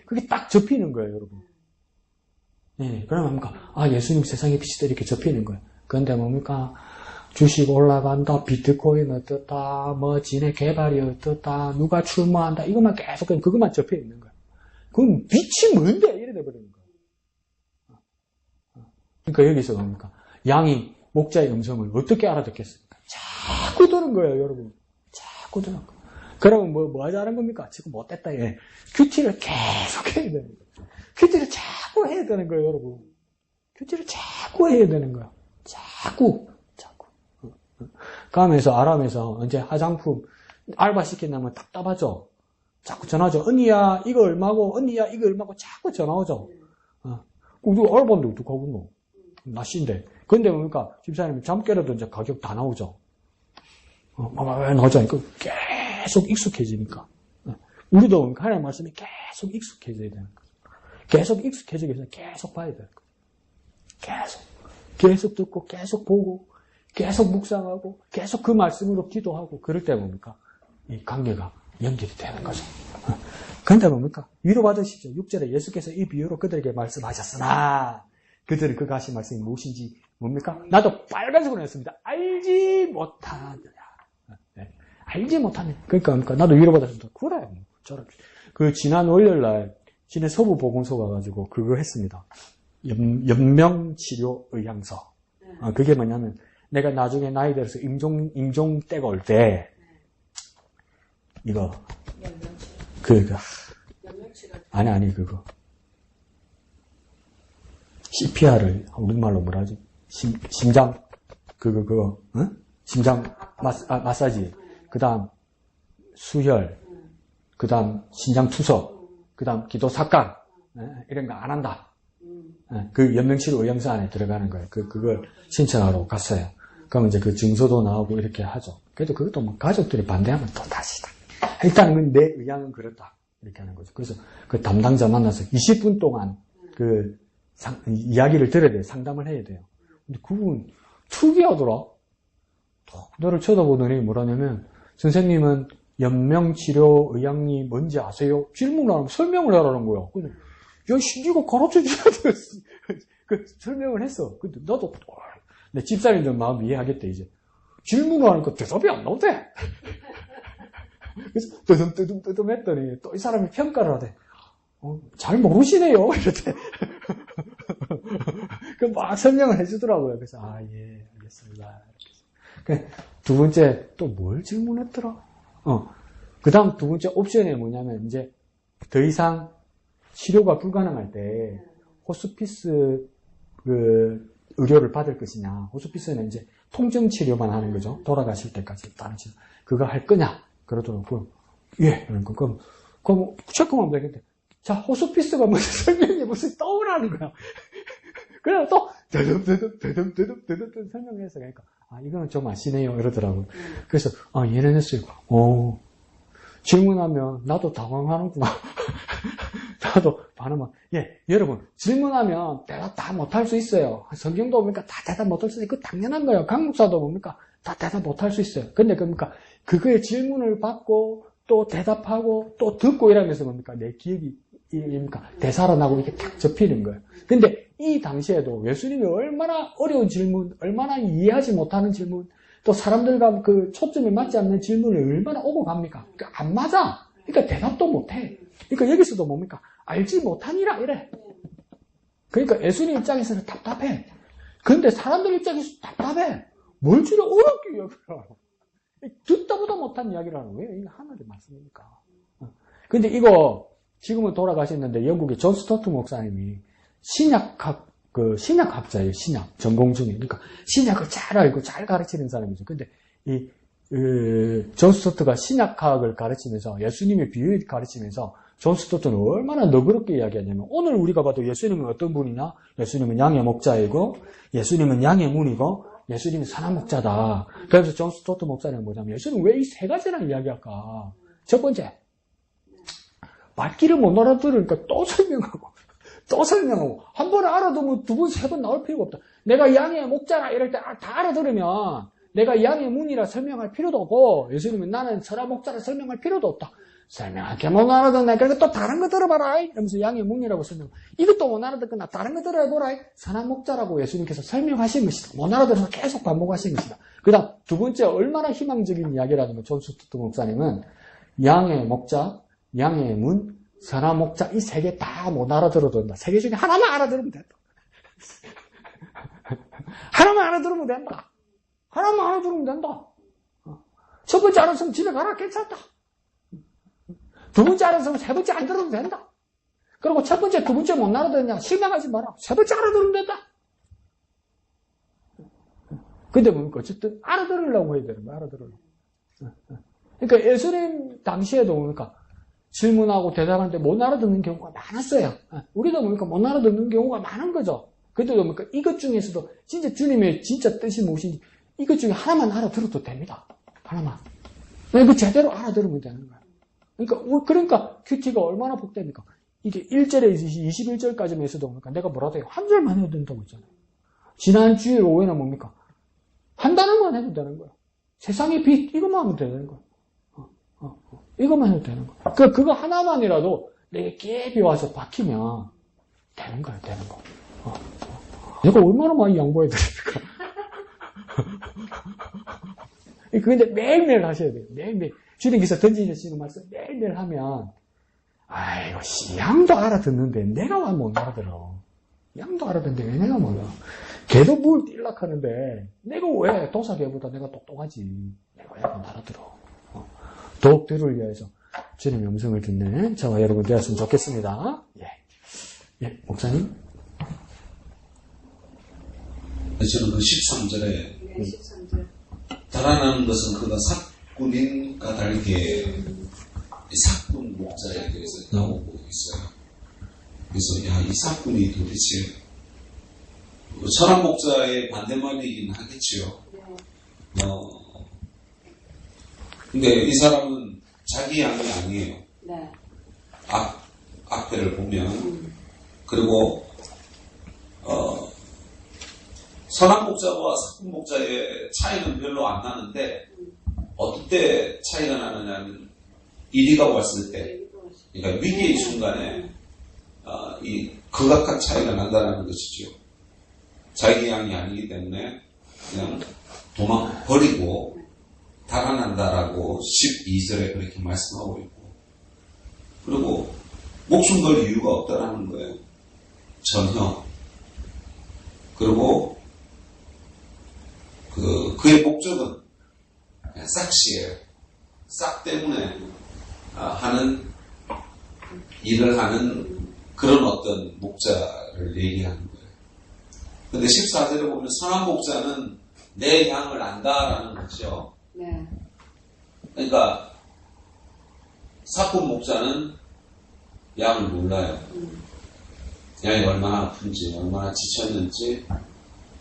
그게 딱 접히는 거예요, 여러분. 네, 그러면 뭡니까? 예수님 세상의 빛이다. 이렇게 접히는 거예요. 그런데 뭡니까? 주식 올라간다, 비트코인 어떻다, 진의 개발이 어떻다, 누가 출마한다, 이것만 계속, 그것만 접혀 있는 거예요. 그럼 빛이 뭔데? 이래 돼버리는 거예요. 그러니까 여기서 뭡니까? 양이 목자의 음성을 어떻게 알아듣겠습니까? 자꾸 들은 거예요, 여러분. 자꾸 들은 거예요. 그러면 뭐 하자는 겁니까? 지금 못됐다, 예. 큐티를 계속 해야 되는 거예요. 큐티를 자꾸 해야 되는 거예요, 여러분. 큐티를 자꾸 해야 되는 거예요. 자꾸. 가면서 아람에서 이제 화장품 알바 시킨다면 답답하죠. 자꾸 전화죠. 언니야 이거 얼마고, 언니야 이거 얼마고 자꾸 전화 오죠. 우리 알바인데 어떡하겠노? 낯인데. 근데 뭡니까? 집사님이 잠 깨려도 이제 가격 다 나오죠. 나오죠. 계속 익숙해지니까. 우리도 뭡니까? 하나님의 말씀이 계속 익숙해져야 되는 거죠. 계속 익숙해지기 위해서 계속 봐야 되는 거죠. 계속 듣고, 계속 보고, 계속 묵상하고, 계속 그 말씀으로 기도하고, 그럴 때 뭡니까? 이 관계가 연결이 되는 거죠. 그런데 뭡니까? 위로받으시죠. 6절에 예수께서 이 비유로 그들에게 말씀하셨으나, 그들은 그가 하신 말씀이 무엇인지, 뭡니까? 나도 빨간색으로 했습니다. 알지 못하느냐. 네. 알지 못하느냐. 그러니까 나도 위로받았습니다. 그래. 지난 월요일날, 진해 서부보건소 가가지고 그거 했습니다. 연명치료 의향서. 그게 뭐냐면, 내가 나중에 나이 들어서 임종 때가 올 때, 이거, 아니, 그거. CPR을, 우리말로 뭐라 하지? 심장, 응? 심장 마사지. 그 다음, 수혈. 그 다음, 신장 투석. 그 다음, 기도 삭감. 이런 거 안 한다. 그 연명치료 의향서 안에 들어가는 거예요. 그걸 신청하러 갔어요. 그러면 이제 그 증서도 나오고 이렇게 하죠. 그래도 그것도 뭐 가족들이 반대하면 또 다시다. 일단은 내 의향은 그렇다. 이렇게 하는 거죠. 그래서 그 담당자 만나서 20분 동안 그 이야기를 들어야 돼요. 상담을 해야 돼요. 근데 그분 특이하더라. 너를 쳐다보더니 뭐라냐면 선생님은 연명치료 의학이 뭔지 아세요? 질문을 하면 설명을 하라는 거야. 근데 야, 이거 가르쳐줘야 돼. 그 설명을 했어. 근데 나도 내 집사람들 마음 이해하겠대 이제. 질문을 하니까 대답이 안 나오대. 그래서 뜨듬 했더니 또 이 사람이 평가를 하대. 잘 모르시네요. 이렇게. 그 막 설명을 해주더라고요. 그래서 예, 알겠습니다. 두 번째 또 뭘 질문했더라? 그 다음 두 번째 옵션이 뭐냐면 이제 더 이상 치료가 불가능할 때 호스피스 그 의료를 받을 것이냐. 호스피스는 이제 통증 치료만 하는 거죠. 돌아가실 때까지 다른 치료. 그거 할 거냐? 그러더라고요. 예. 그럼 체크하면 되겠대. 자, 호스피스가 무슨 설명이 무슨 떠오르는 거야. 그래 또 대듬 설명해서 그러니까 이거는 좀 아시네요 이러더라고요. 그래서 얘는 했어요. 질문하면 나도 당황하는구나. 나도 반응만. 여러분 질문하면 대답 다 못할 수 있어요. 성경도 보니까 다 대답 못할 수 있어요. 그거 당연한 거예요. 강목사도 보니까 다 대답 못할 수 있어요. 근데 그러니까 그거에 질문을 받고 또 대답하고 또 듣고 이러면서 뭡니까 내 기억이 되살아나고 이렇게 탁 접히는 거예요. 근데 이 당시에도 예수님이 얼마나 어려운 질문, 얼마나 이해하지 못하는 질문, 또 사람들과 그 초점이 맞지 않는 질문을 얼마나 오고 갑니까? 그러니까 안 맞아. 그러니까 대답도 못해. 그러니까 여기서도 뭡니까? 알지 못하니라 이래. 그러니까 예수님 입장에서는 답답해. 근데 사람들 입장에서 답답해. 뭘 주로 어렵게 여기라. 듣다 보다 못한 이야기를 하는 거예요. 이게 하나의 말씀이니까. 근데 이거 지금은 돌아가셨는데 영국의 존 스토트 목사님이 신약학자예요. 신약 전공 중에. 그러니까 신약을 잘 알고 잘 가르치는 사람이죠. 근데 존 스토트가 신약학을 가르치면서 예수님의 비유를 가르치면서 존 스토트는 얼마나 너그럽게 이야기하냐면 오늘 우리가 봐도 예수님은 어떤 분이냐? 예수님은 양의 목자이고 예수님은 양의 문이고 예수님은 선한 목자다. 그래서 존 스토트 목사님은 뭐냐면 예수님은 왜 이 세 가지나 이야기할까? 첫 번째 말귀를 못 알아들으니까 또 설명하고 한 번에 알아두면 두 번, 세 번 나올 필요가 없다. 내가 양의 목자라 이럴 때 다 알아들으면 내가 양의 문이라 설명할 필요도 없고 예수님은 나는 선한 목자라 설명할 필요도 없다. 설명할 게 못 알아듣나 그러니까 또 다른 거 들어봐라 이러면서 양의 문이라고 설명. 이것도 못 알아듣거나 다른 거 들어보라. 선한 목자라고 예수님께서 설명하신 것이다. 못 알아들어서 계속 반복하신 것이다. 그 다음 두 번째 얼마나 희망적인 이야기라는 존 스토트 목사님은 양의 목자, 양의 문, 선한 목자 이 세 개 다 못 알아들어도 된다. 세 개 중에 하나만 알아들으면 된다. 하나만 알아들으면 된다. 하나만 알아들으면 된다. 첫 번째 알았으면 집에 가라 괜찮다. 두 번째 알았으면 세 번째 안 들어도 된다. 그리고 첫 번째, 두 번째 못 알아듣냐 실망하지 마라. 세 번째 알아들으면 된다. 근데 뭡니까? 어쨌든 알아들으려고 해야 되는 거야. 알아들으려고. 그러니까 예수님 당시에도 뭡니까? 질문하고 대답하는데 못 알아듣는 경우가 많았어요. 우리도 뭡니까? 못 알아듣는 경우가 많은 거죠. 그래도 뭡니까? 이것 중에서도 진짜 주님의 진짜 뜻이 무엇인지 이것 중에 하나만 알아들어도 됩니다. 하나만. 그 제대로 알아들으면 되는 거예요. 그러니까 큐티가 얼마나 복됩니까? 이게 1절에 21절까지만 있어도 뭡니까? 내가 뭐라도 해요. 한 절만 해도 된다고 했잖아요. 지난 주일 오후에는 뭡니까? 한 단어만 해도 되는 거예요. 세상의 빛 이것만 하면 되는 거예요. 이것만 해도 되는 거예요. 그거 하나만이라도 내게 깊이 와서 박히면 되는 거예요. 되는 거. 내가 얼마나 많이 양보해 드립니까? 근데 매일매일 하셔야 돼요. 매일매일. 주님께서 던지시는 말씀 매일매일 하면 아이고 양도 알아듣는데 내가 왜 못 알아들어. 양도 알아듣는데 왜 내가 못 알아. 걔도 뭘 띨락하는데 내가 왜 도사개보다 내가 똑똑하지. 내가 왜 못 알아들어. 더욱 들을 위해서 주님의 음성을 듣는 저와 여러분 되었으면 좋겠습니다. 예, 목사님. 저는 그 13절에 13절. 달아나는 것은 그가 사꾼인가 다르게 사꾼 목자에 대해서 나오고 있어요. 그래서 이 사꾼이 도대체 선한 목자의 반대말이긴 하겠지요. 근데 이 사람은 자기 양이 아니에요. 네. 앞에를 보면. 그리고, 선한 목자와 사꾼 목자의 차이는 별로 안 나는데, 어떨 때 차이가 나느냐면, 이리가 왔을 때, 그러니까 위기의 순간에, 이 극악한 차이가 난다는 것이죠. 자기 양이 아니기 때문에, 그냥 버리고, 달아난다라고 12절에 그렇게 말씀하고 있고, 그리고 목숨 걸 이유가 없다라는 거예요. 전혀. 그리고 그의 목적은 싹시예요. 싹 때문에 하는 일을 하는 그런 어떤 목자를 얘기하는 거예요. 근데 14절에 보면 선한 목자는 내 양을 안다라는 거죠. 네. 그러니까 사꾼 목자는 양을 몰라요. 양이 얼마나 아픈지, 얼마나 지쳤는지,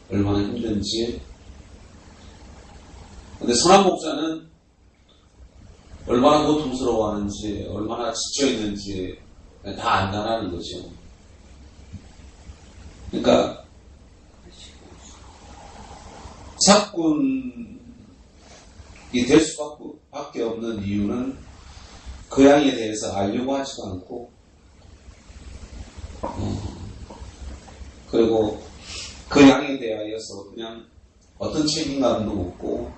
얼마나 힘든지. 근데 선한 목자는 얼마나 고통스러워하는지, 얼마나 지쳐있는지 다 안다라는 거죠. 그러니까 사꾼이 될 수밖에 없는 이유는 그 양에 대해서 알려고 하지도 않고, 그리고 그 양에 대하여서 그냥 어떤 책임감도 없고,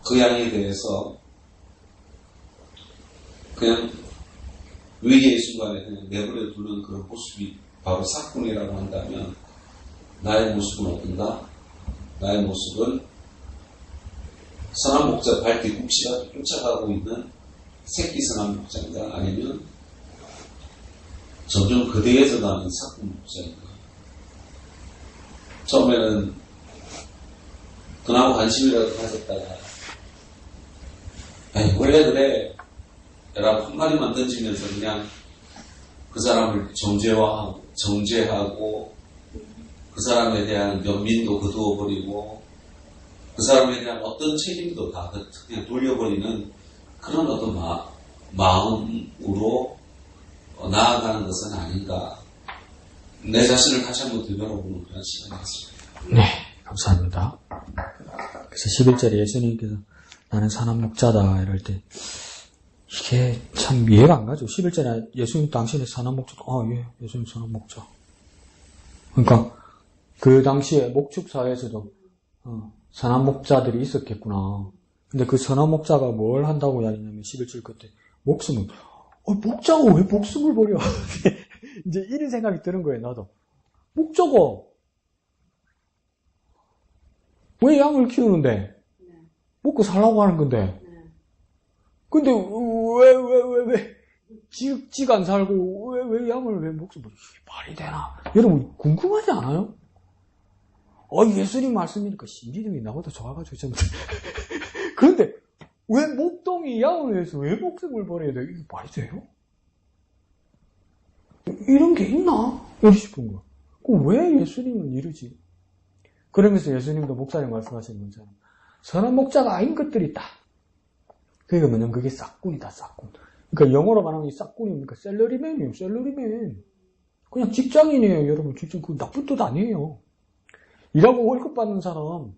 그 양에 대해서 그냥 위기의 순간에 그냥 내버려 두는 그런 모습이 바로 사꾼이라고 한다면, 나의 모습은 어떤가? 나의 모습은 선한 목자 발뒤꿈치가 쫓아가고 있는 새끼 선한 목자인가? 아니면 점점 그대에서 나는 사꾼 목자인가? 처음에는 그나마 관심이라도 가졌다가, 아니, 원래 그래. 라고 한마디만 던지면서 그냥 그 사람을 정죄하고, 그 사람에 대한 면민도 거두어버리고, 그 사람에 대한 어떤 책임도 다 그냥 돌려버리는 그런 어떤 마음으로 나아가는 것은 아닌가. 내 자신을 다시 한번 되돌아보는 그런 시간이었습니다. 네, 감사합니다. 그래서 11절에 예수님께서 나는 선한 목자다 이럴 때 이게 참 이해가 안 가죠. 11절에 예수님 당신의 선한 목자, 예, 예수님 선한 목자. 그러니까 그 당시에 목축 사회에서도 선한 목자들이 있었겠구나. 근데 그 선한 목자가 뭘 한다고 이야기냐면 11절 끝에 목숨을, 목자가 왜 목숨을 버려? 이제 이런 생각이 드는 거예요, 나도. 목자가 왜 양을 키우는데? 먹고 살라고 하는 건데. 근데 왜 지가 안 살고 왜 양을 왜 목숨을 말이 되나? 여러분 궁금하지 않아요? 예수님 말씀이니까 믿음이 나보다 좋아가지고 좀. 그런데 왜 목동이 양을 위해서 왜 목숨을 버려야 돼? 이게 말이 돼요? 이런 게 있나? 이러고 싶은 거야. 왜 예수님은 이러지? 그러면서 예수님도 목사님 말씀하시는 것처럼 선한 목자가 아닌 것들이 있다. 그게 뭐냐면 그게 싹꾼이다, 싹꾼. 그러니까 영어로 말하면 이 싹꾼이 뭡니까? 셀러리맨이에요, 셀러리맨. 그냥 직장인이에요, 여러분. 직장, 그 나쁜 뜻 아니에요. 일하고 월급 받는 사람.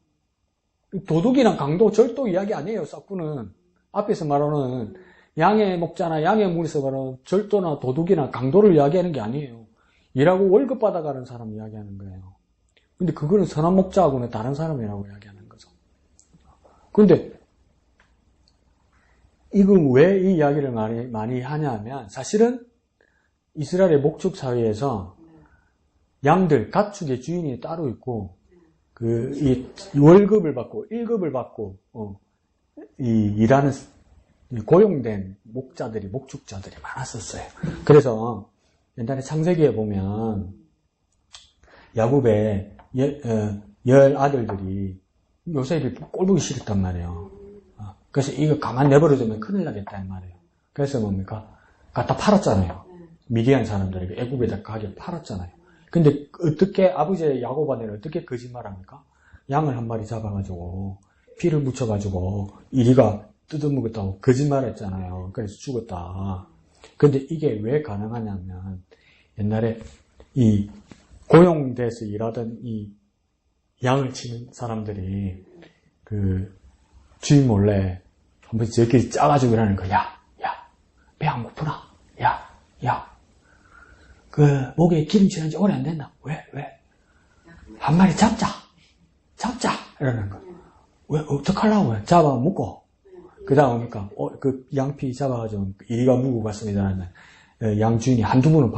도둑이나 강도, 절도 이야기 아니에요, 싹꾼은. 앞에서 말하는 양의 목자나 양의 물에서 말하는 절도나 도둑이나 강도를 이야기하는 게 아니에요. 일하고 월급 받아가는 사람 이야기하는 거예요. 근데 그거는 선한 목자하고는 다른 사람이라고 이야기하는 거죠. 근데 이건 왜 이 이야기를 많이 하냐면 사실은 이스라엘의 목축 사회에서 양들, 가축의 주인이 따로 있고 이 월급을 받고 1급을 받고 일하는 고용된 목축자들이 많았었어요. 그래서 옛날에 창세기에 보면 야곱의 열 아들들이 요셉이 꼴보기 싫었단 말이에요. 그래서 이거 가만 내버려두면 큰일 나겠다는 말이에요. 그래서 뭡니까? 갖다 팔았잖아요. 미디안 사람들에게 애굽에다 가게 팔았잖아요. 근데 어떻게 아버지의 야곱 아내는 어떻게 거짓말합니까? 양을 한 마리 잡아가지고 피를 묻혀가지고 이리가 뜯어먹었다고 거짓말했잖아요. 그래서 죽었다. 근데 이게 왜 가능하냐면 옛날에 이 고용돼서 일하던 이 양을 치는 사람들이 그 주인 몰래 한번 저끼리 짜가지고 이러는 거야. 배 안 고프나? 그 목에 기름칠한 지 오래 안 됐나? 왜? 한 마리 잡자. 이러는 거. 왜? 어떡하려고? 잡아 묶고. 그 다음 그러니까 그 양피 잡아가지고 이리가 묵고 갔습니다. 양 주인이 한두 번은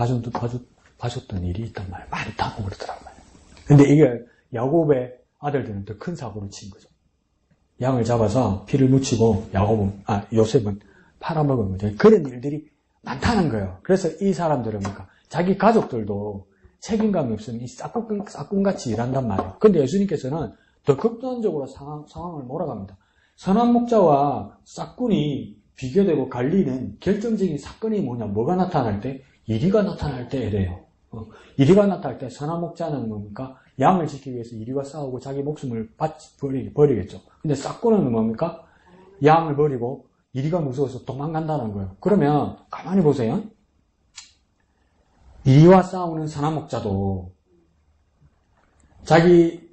봐줬던 일이 있단 말이에요. 많다고 그러더란 말이에요. 근데 이게 야곱의 아들들은 더 큰 사고를 친 거죠. 양을 잡아서 피를 묻히고 요셉은 팔아먹은 거죠. 그런 일들이 많다는 거예요. 그래서 이 사람들은 그러니까 자기 가족들도 책임감이 없으면 싹군같이 일한단 말이에요. 근데 예수님께서는 더 극단적으로 상황을 몰아갑니다. 선한 목자와 싹군이 비교되고 갈리는 결정적인 사건이 뭐가 나타날 때? 이리가 나타날 때 이래요. 이리가 나타날 때 선한 목자는 뭡니까? 양을 지키기 위해서 이리와 싸우고 자기 목숨을 버리겠죠. 근데 싹군은 뭡니까? 양을 버리고 이리가 무서워서 도망간다는 거예요. 그러면 가만히 보세요. 이리와 싸우는 선한 목자도 자기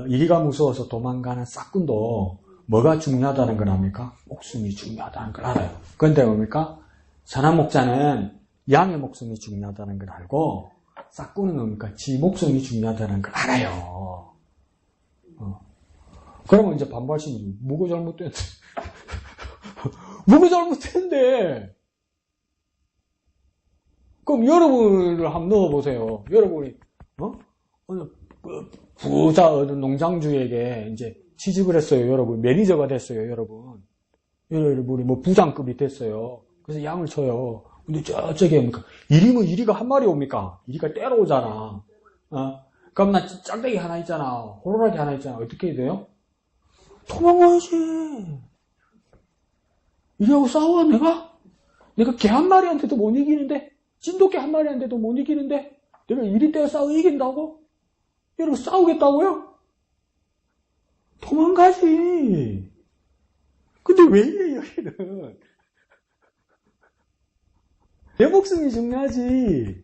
이리가 무서워서 도망가는 싹군도 뭐가 중요하다는 걸 압니까? 목숨이 중요하다는 걸 알아요. 그런데 뭡니까? 선한 목자는 양의 목숨이 중요하다는 걸 알고 싹군은 뭡니까? 지 목숨이 중요하다는 걸 알아요. 그러면 이제 반발심이 뭐가 잘못됐는데 뭐가 잘못됐는데 그럼 여러분을 한번 넣어보세요. 여러분이 어느 부자 어느 농장주에게 이제 취직을 했어요. 여러분 매니저가 됐어요. 여러분이 뭐 부장급이 됐어요. 그래서 양을 쳐요. 근데 저쪽에 뭡니까? 이리가 한 마리 옵니까? 이리가 때려 오잖아. 그럼 나 짝대기 하나 있잖아. 호루라기 하나 있잖아. 어떻게 해야 돼요? 도망가야지. 이리하고 싸워 내가 개 한 마리한테도 못 이기는데 진돗개 한 마리한테도 못 이기는데 내가 이리 떼어 싸워 이긴다고? 이러고 싸우겠다고요? 도망가지. 근데 왜 이래 여기는? 내 목숨이 중요하지.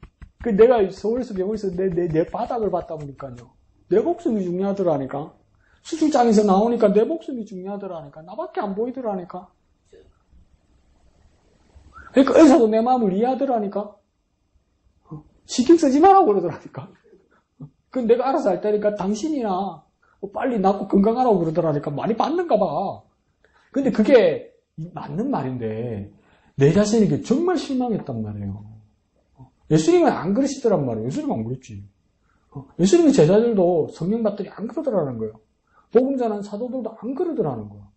내가 서울에서 병원에서 내 바닥을 봤다 보니까요. 내 목숨이 중요하더라니까. 수술장에서 나오니까 내 목숨이 중요하더라니까. 나밖에 안 보이더라니까. 그러니까 의사도 내 마음을 이해하더라니까. 신경 쓰지 마라고 그러더라니까. 내가 알아서 할 테니까 당신이나 빨리 낫고 건강하라고 그러더라니까. 많이 맞는가 봐. 근데 그게 맞는 말인데 내 자신에게 정말 실망했단 말이에요. 예수님은 안 그러시더란 말이에요. 예수님은 안 그랬지. 예수님의 제자들도 성령 받더니 안 그러더라는 거예요. 복음 전하는 사도들도 안 그러더라는 거예요.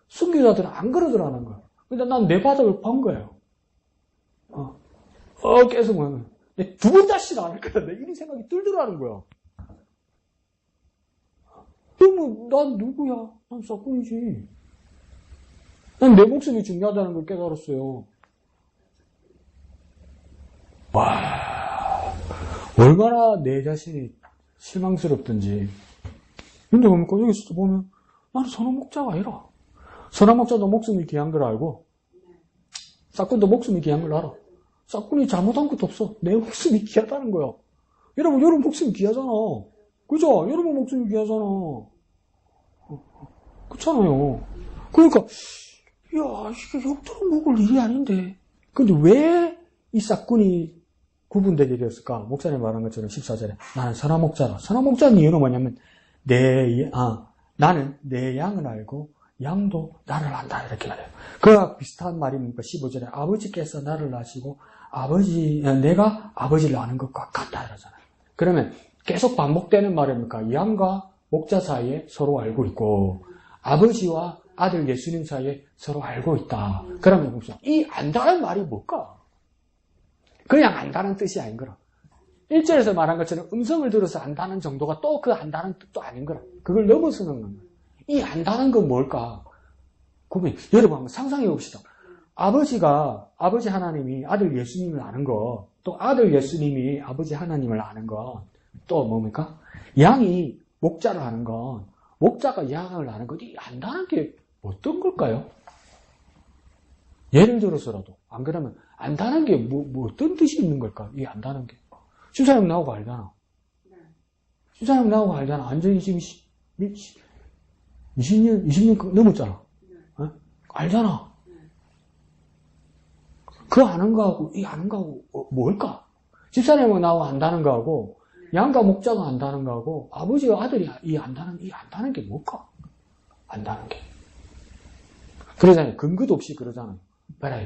순교자들은 안 그러더라는 거예요. 근데 난 내 바닥을 본 거예요. 계속 뭐야. 두 번 다시는 안 할 거야. 내 이런 생각이 들더라는 거야. 그러면 난 누구야? 난 싹군이지. 난 내 목숨이 중요하다는 걸 깨달았어요. 와, 얼마나 내 자신이 실망스럽든지. 근데 뭡니까? 여기서 보면 나는 선한 목자가 아니라 선한 목자도 목숨이 귀한 걸 알고 싹군도 목숨이 귀한 걸 알아. 싹군이 잘못한 것도 없어. 내 목숨이 귀하다는 거야. 여러분 목숨이 귀하잖아. 그죠? 여러분 목숨이 귀하잖아. 그렇잖아요. 그러니까 이게 욕들어 먹을 일이 아닌데. 근데 왜 이 싹군이 구분되게 되었을까? 목사님 말한 것처럼 14절에 나는 선한 목자라. 선한 목자는 이유는 뭐냐면 나는 내 양을 알고 양도 나를 안다. 이렇게 말해요. 그와 비슷한 말이 뭡니까? 15절에 아버지께서 나를 아시고 내가 아버지를 아는 것과 같다. 이러잖아요. 그러면 계속 반복되는 말입니까? 양과 목자 사이에 서로 알고 있고 아버지와 아들 예수님 사이에 서로 알고 있다. 그러면 무슨 이 안다는 말이 뭘까? 그냥 안다는 뜻이 아닌 거라. 1절에서 말한 것처럼 음성을 들어서 안다는 정도가 또 그 안다는 뜻도 아닌 거라. 그걸 넘어서는 겁니다. 이 안다는 건 뭘까? 여러분 한번 상상해 봅시다. 아버지 하나님이 아들 예수님을 아는 거, 또 아들 예수님이 아버지 하나님을 아는 거, 또 뭡니까? 양이 목자를 하는 건, 목자가 양을 하는 건, 이 안다는 게 어떤 걸까요? 예를 들어서라도, 안 그러면, 안다는 게 뭐 어떤 뜻이 있는 걸까? 이 안다는 게. 집사님 나오고 알잖아. 집사님 나오고 알잖아. 완전히 지금 20년 넘었잖아. 어? 알잖아. 그 아는 거하고, 이 아는 거하고, 뭘까? 집사님은 나하고 안다는 거하고, 양과 목자가 안다는 거하고, 아버지와 아들이 이 안다는 게 뭘까? 안다는 게. 그러잖아요. 근거도 없이 그러잖아요. 봐라.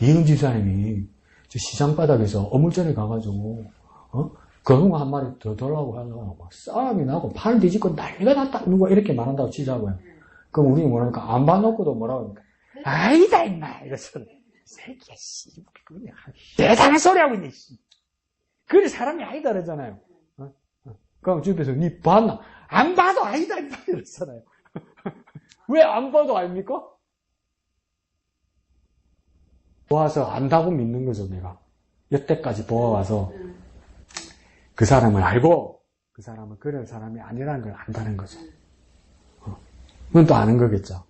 이은 집사님이 저 시장 바닥에서 어물전에 가가지고, 거흥어 한 마리 더 달라고 하려고 막 싸움이 나고, 팔 뒤집고 난리가 났다. 누가 이렇게 말한다고 치자고요. 그럼 우리는 뭐랍니까? 안 봐놓고도 뭐라고 합니까? 아니다, 임마! 이래서. 새끼야, 씨. 대단한 소리 하고 있네, 씨. 그래, 사람이 아니다, 그러잖아요. 그럼 주변에서, 니 봤나? 안 봐도 아니다, 임마! 이러잖아요. 왜 안 봐도 압니까? 보아서 안다고 믿는 거죠, 내가. 여태까지 보아와서 그 사람을 알고 그 사람은 그럴 사람이 아니라는 걸 안다는 거죠. 그건 또 아는 거겠죠.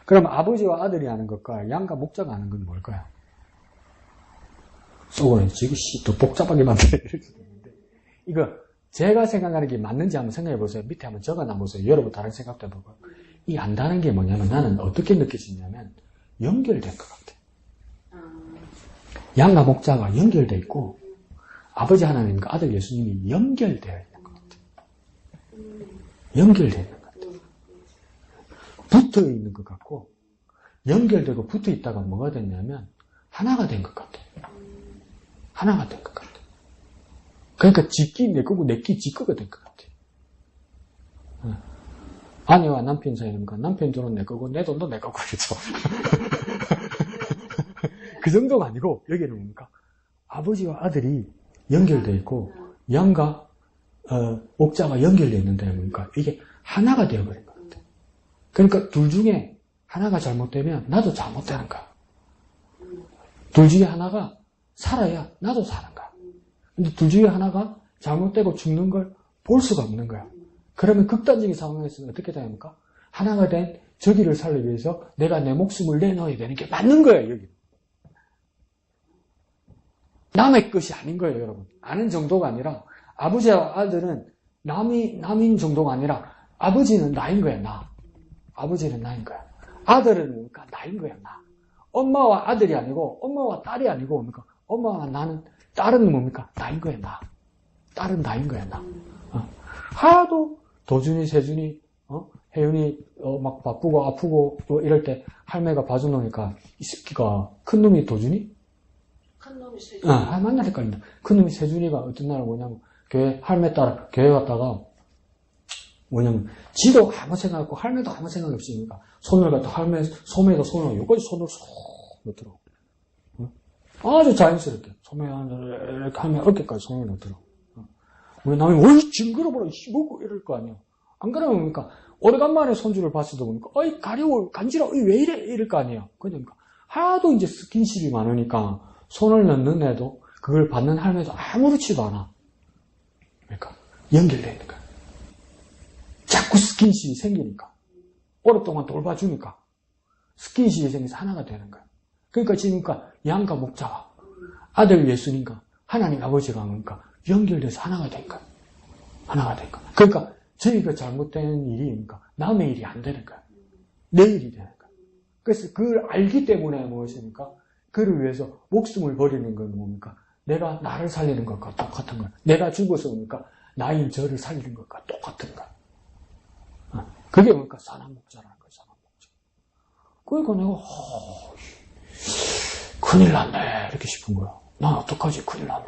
그럼 아버지와 아들이 아는 것과 양과 목자가 아는 건 뭘까요? 속으로는 지금 또 복잡하게 만드는 이럴 수도 있는데, 이거 제가 생각하는 게 맞는지 한번 생각해 보세요. 밑에 한번 적어놔 보세요. 여러분 다른 생각도 해보고. 이 안다는 게 뭐냐면 나는 어떻게 느껴지냐면 연결된 것 같아. 양과 목자가 연결되어 있고 아버지 하나님과 아들 예수님이 연결되어 있는 것 같아. 연결되어 있는 것 같아. 붙어 있는 것 같고 연결되고 붙어 있다가 뭐가 됐냐면 하나가 된 것 같아. 하나가 된 것 같아. 그러니까 지끼 내 거고 내끼 지 거가 된 것 같아. 아내와 남편 사이는 남편 돈은 내 거고 내 돈도 내 거고 그렇죠. 그 정도가 아니고 여기는 뭡니까? 아버지와 아들이 연결되어 있고 양과 목자가 연결되어 있는데 뭡니까? 이게 하나가 되어버린 것 같아. 그러니까 둘 중에 하나가 잘못되면 나도 잘못되는 거야. 둘 중에 하나가 살아야 나도 사는 거야. 근데 둘 중에 하나가 잘못되고 죽는 걸 볼 수가 없는 거야. 그러면 극단적인 상황에서는 어떻게 됩니까? 하나가 된 저기를 살리기 위해서 내가 내 목숨을 내놓아야 되는 게 맞는 거예요, 여기. 남의 것이 아닌 거예요, 여러분. 아는 정도가 아니라, 아버지와 아들은 남인 정도가 아니라, 아버지는 나인 거야, 나. 아버지는 나인 거야. 아들은 뭡니까? 나인 거야, 나. 엄마와 아들이 아니고, 엄마와 딸이 아니고, 뭡니까? 엄마와 나는, 딸은 뭡니까? 나인 거야, 나. 딸은 나인 거야, 나. 하도 도준이, 세준이, 혜윤이, 막 바쁘고 아프고, 또 이럴 때 할매가 봐주놓으니까, 이 새끼가, 큰 놈이 도준이? 큰 놈이 세준이. 만날 헷갈린다. 큰 놈이 세준이가 어떤 날 뭐냐면, 할매 따라, 교회 갔다가, 뭐냐면, 지도 아무 생각 없고, 할매도 아무 생각이 없으니까, 손을 갖다 할매, 소매에다 손을, 여기까지 손을 쏙 넣더라고. 아주 자연스럽게. 소매에 이렇게 할매 어깨까지 손을 넣더라고. 우리 남이, 어이, 징그러워라, 뭐고, 이럴 거 아니야. 안 그러면 뭡니까? 오래간만에 손주를 봤어도 보니까, 어이, 가려워, 간지러워, 왜 이래? 이럴 거 아니에요. 그러니까, 하도 이제 스킨십이 많으니까, 손을 넣는 애도, 그걸 받는 할매도 아무렇지도 않아. 그러니까, 연결되어 있는 거야. 자꾸 스킨십이 생기니까. 오랫동안 돌봐주니까. 스킨십이 생겨서 하나가 되는 거야. 그러니까 지금까 양과 목자가, 아들 예수님과 하나님 아버지가 그러니까, 연결돼서 하나가 된 거야. 하나가 된 거야. 그러니까, 저희가 잘못된 일이 뭡니까? 남의 일이 안 되는 거야. 내 일이 되는 거야. 그래서 그걸 알기 때문에 무엇입니까? 그를 위해서 목숨을 버리는 건 뭡니까? 내가 나를 살리는 것과 똑같은 거야. 내가 죽어서 뭡니까? 나인 저를 살리는 것과 똑같은 거야. 그게 뭡니까? 선한 목자라는 거야, 선한 목자. 그러니까 내가, 큰일 났네. 이렇게 싶은 거야. 난 어떡하지? 큰일 났네.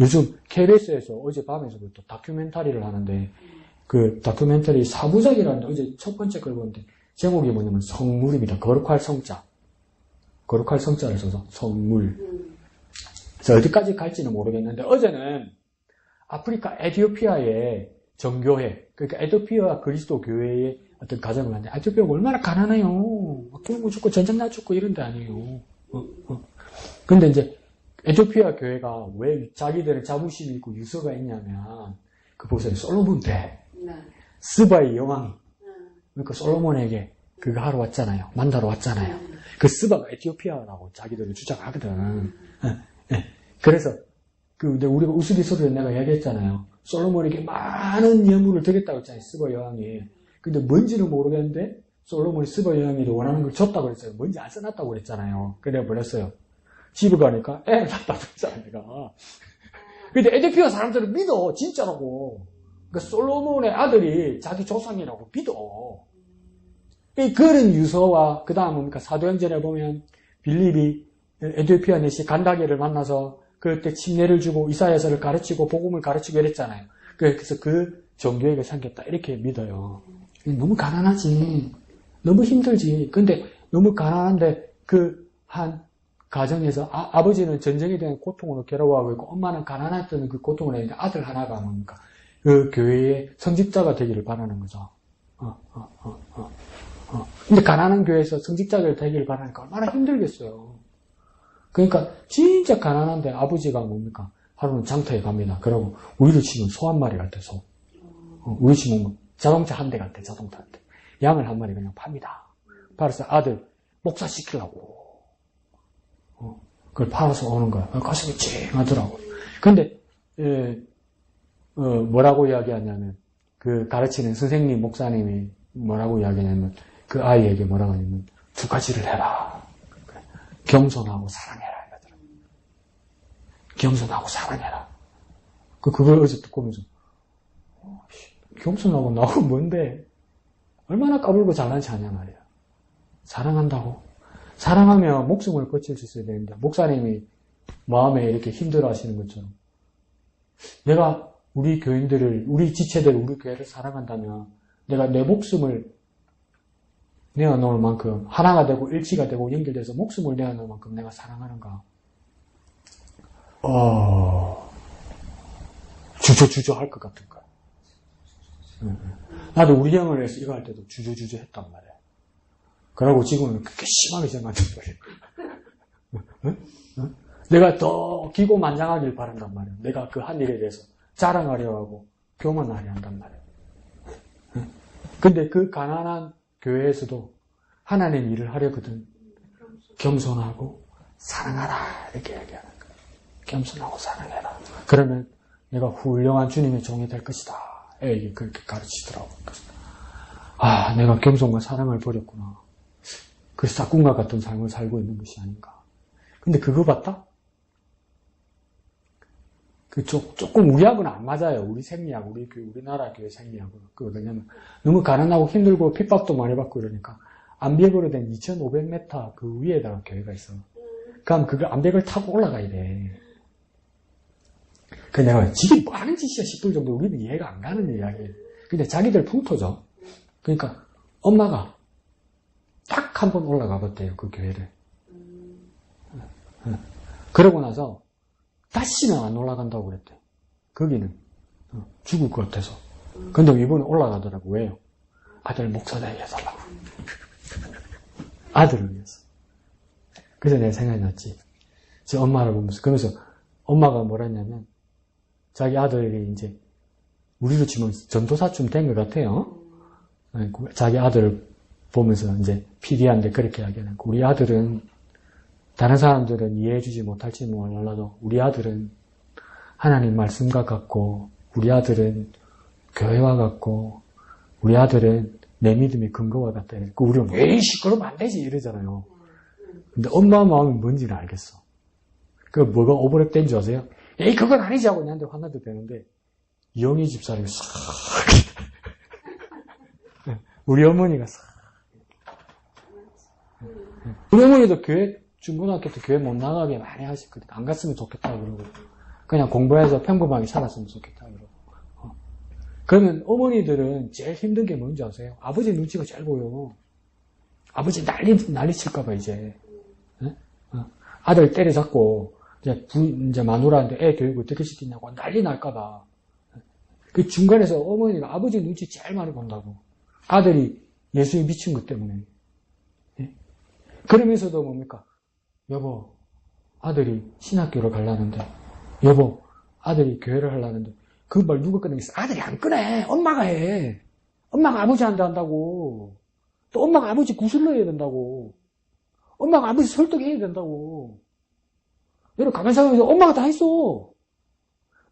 요즘 KBS에서 어젯밤에서도 또 다큐멘터리를 하는데, 그 다큐멘터리 4부작이라는데 어제 첫 번째 걸 보는데 제목이 뭐냐면 성물입니다. 거룩할 성자. 거룩할 성자를 써서 성물. 그래서 어디까지 갈지는 모르겠는데 어제는 아프리카 에티오피아의 정교회, 그러니까 에티오피아 그리스도 교회의 어떤 가정을 하는데 에티오피아가 얼마나 가난해요. 굶고 죽고 전쟁 나 죽고 이런 데 아니에요. 근데 이제 에티오피아 교회가 왜 자기들은 자부심이 있고 유서가 있냐면, 그 보세요. 솔로몬 때, 스바의 여왕이, 그러니까 솔로몬에게 그거 하러 왔잖아요. 만나러 왔잖아요. 그 스바가 에티오피아라고 자기들은 주장하거든. 그래서, 우리가 우스갯소리로 내가 얘기했잖아요. 솔로몬에게 많은 예물을 드렸다고 했잖아요. 스바 여왕이. 근데 뭔지는 모르겠는데, 솔로몬이 스바 여왕이 원하는 걸 줬다고 그랬어요. 뭔지 안 써놨다고 그랬잖아요. 그래 내가 버렸어요. 집에 가니까 애를 갖다 줬잖아, 내가. 근데 에티오피아 사람들은 믿어, 진짜라고. 그러니까 솔로몬의 아들이 자기 조상이라고 믿어. 그런 유서와, 그 다음 뭡니까? 사도행전에 보면, 빌립이 에티오피아 내시 간다게를 만나서 그때 침례를 주고 이사야서를 가르치고 복음을 가르치고 이랬잖아요. 그래서 그 종교에게 생겼다. 이렇게 믿어요. 너무 가난하지. 너무 힘들지. 근데 너무 가난한데 한 가정에서 아버지는 전쟁에 대한 고통으로 괴로워하고 있고 엄마는 가난했던 그 고통을 했는데 아들 하나가 뭡니까? 그 교회의 성직자가 되기를 바라는 거죠. 근데 가난한 교회에서 성직자가 되기를 바라니까 얼마나 힘들겠어요. 그러니까 진짜 가난한데 아버지가 뭡니까? 하루는 장터에 갑니다. 그러고 우리로 치면 소 한 마리 같아, 소. 우리 치면 자동차 한 대 같아, 자동차 한 대. 양을 한 마리 그냥 팝니다. 팔아서 아들 목사시키려고. 그걸 팔아서 오는 거야. 가슴이 찡하더라고. 근데, 뭐라고 이야기하냐면, 그 가르치는 선생님, 목사님이 뭐라고 이야기하냐면, 그 아이에게 뭐라고 하냐면, 두 가지를 해라. 겸손하고 사랑해라. 이러더라고. 겸손하고 사랑해라. 그걸 어디서 듣고 오면서, 겸손하고 나하고 뭔데? 얼마나 까불고 잘난지 아냐 말이야. 사랑한다고? 사랑하면 목숨을 거칠 수 있어야 되는데, 목사님이 마음에 이렇게 힘들어 하시는 것처럼, 내가 우리 교인들을, 우리 지체들, 우리 교회를 사랑한다면, 내가 내 목숨을 내어놓을 만큼, 하나가 되고 일치가 되고 연결돼서 목숨을 내어놓을 만큼 내가 사랑하는가? 주저주저 할 것 같은 거야. 나도 우리 형을 위해서 이거 할 때도 주저주저 했단 말이야. 그러고 지금은 그렇게 심하게 생각한단 말이야. 내가 더 기고만장하길 바란단 말이야. 내가 그 한 일에 대해서 자랑하려 하고 교만하려 한단 말이야. 근데 그 가난한 교회에서도 하나님 일을 하려거든. 겸손하고 사랑하라 이렇게 얘기하는 거야. 겸손하고 사랑해라. 그러면 내가 훌륭한 주님의 종이 될 것이다. 이게 그렇게 가르치더라고. 내가 겸손과 사랑을 버렸구나. 그 싹군과 같은 삶을 살고 있는 것이 아닌가. 근데 그거 봤다? 조금 우리하고는 안 맞아요. 우리 생리학, 우리나라 교회 생리학은. 왜냐면 너무 가난하고 힘들고 핍박도 많이 받고 이러니까 암벽으로 된 2,500m 그 위에다가 교회가 있어. 그럼 그 암벽을 타고 올라가야 돼. 내가 지금 뭐 하는 짓이야 싶을 정도로 우리는 이해가 안 가는 이야기예요. 근데 자기들 풍토죠. 그러니까 엄마가 딱 한 번 올라가 봤대요. 그 교회를. 그러고 나서 다시는 안 올라간다고 그랬대. 거기는 죽을 것 같아서. 근데 이번에 올라가더라고. 왜요? 아들 목사 되게 해달라고. 아들을 위해서. 그래서 내가 생각이 났지. 제 엄마를 보면서. 그러면서 엄마가 뭐라 했냐면 자기 아들이 이제 우리로 치면 전도사쯤 된 것 같아요. 자기 아들을 보면서 이제 PD한테 그렇게 이야기하는 거. 우리 아들은 다른 사람들은 이해해주지 못할지 몰라도 우리 아들은 하나님 말씀과 같고 우리 아들은 교회와 같고 우리 아들은 내 믿음의 근거와 같다. 우리는 에이 시끄러우면 안 되지 이러잖아요. 근데 엄마 마음이 뭔지는 알겠어. 그 뭐가 오버랩된 줄 아세요? 에이 그건 아니지 하고 내한테 화나도 되는데 영희 집사람이 싹 우리 어머니가 싹 우리 어머니도 중고등학교 때 교회 못 나가게 많이 하셨거든. 안 갔으면 좋겠다 그러고 그냥 공부해서 평범하게 살았으면 좋겠다 그러고 그러면 어머니들은 제일 힘든 게 뭔지 아세요? 아버지 눈치가 제일 보여. 아버지 난리 칠까봐 이제 아들 때려잡고 이제 마누라한테 애 교육 어떻게 시키냐고 난리 날까봐. 그 중간에서 어머니가 아버지 눈치 제일 많이 본다고. 아들이 예수에 미친 것 때문에. 그러면서도 뭡니까? 여보, 아들이 신학교를 가려는데, 여보, 아들이 교회를 하려는데, 그 말 누가 꺼내겠어? 아들이 안 꺼내. 엄마가 해. 엄마가 아버지한테 한다고. 또 엄마가 아버지 구슬러 해야 된다고. 엄마가 아버지 설득해야 된다고. 여러분 가만히 생각해서 엄마가 다 했어.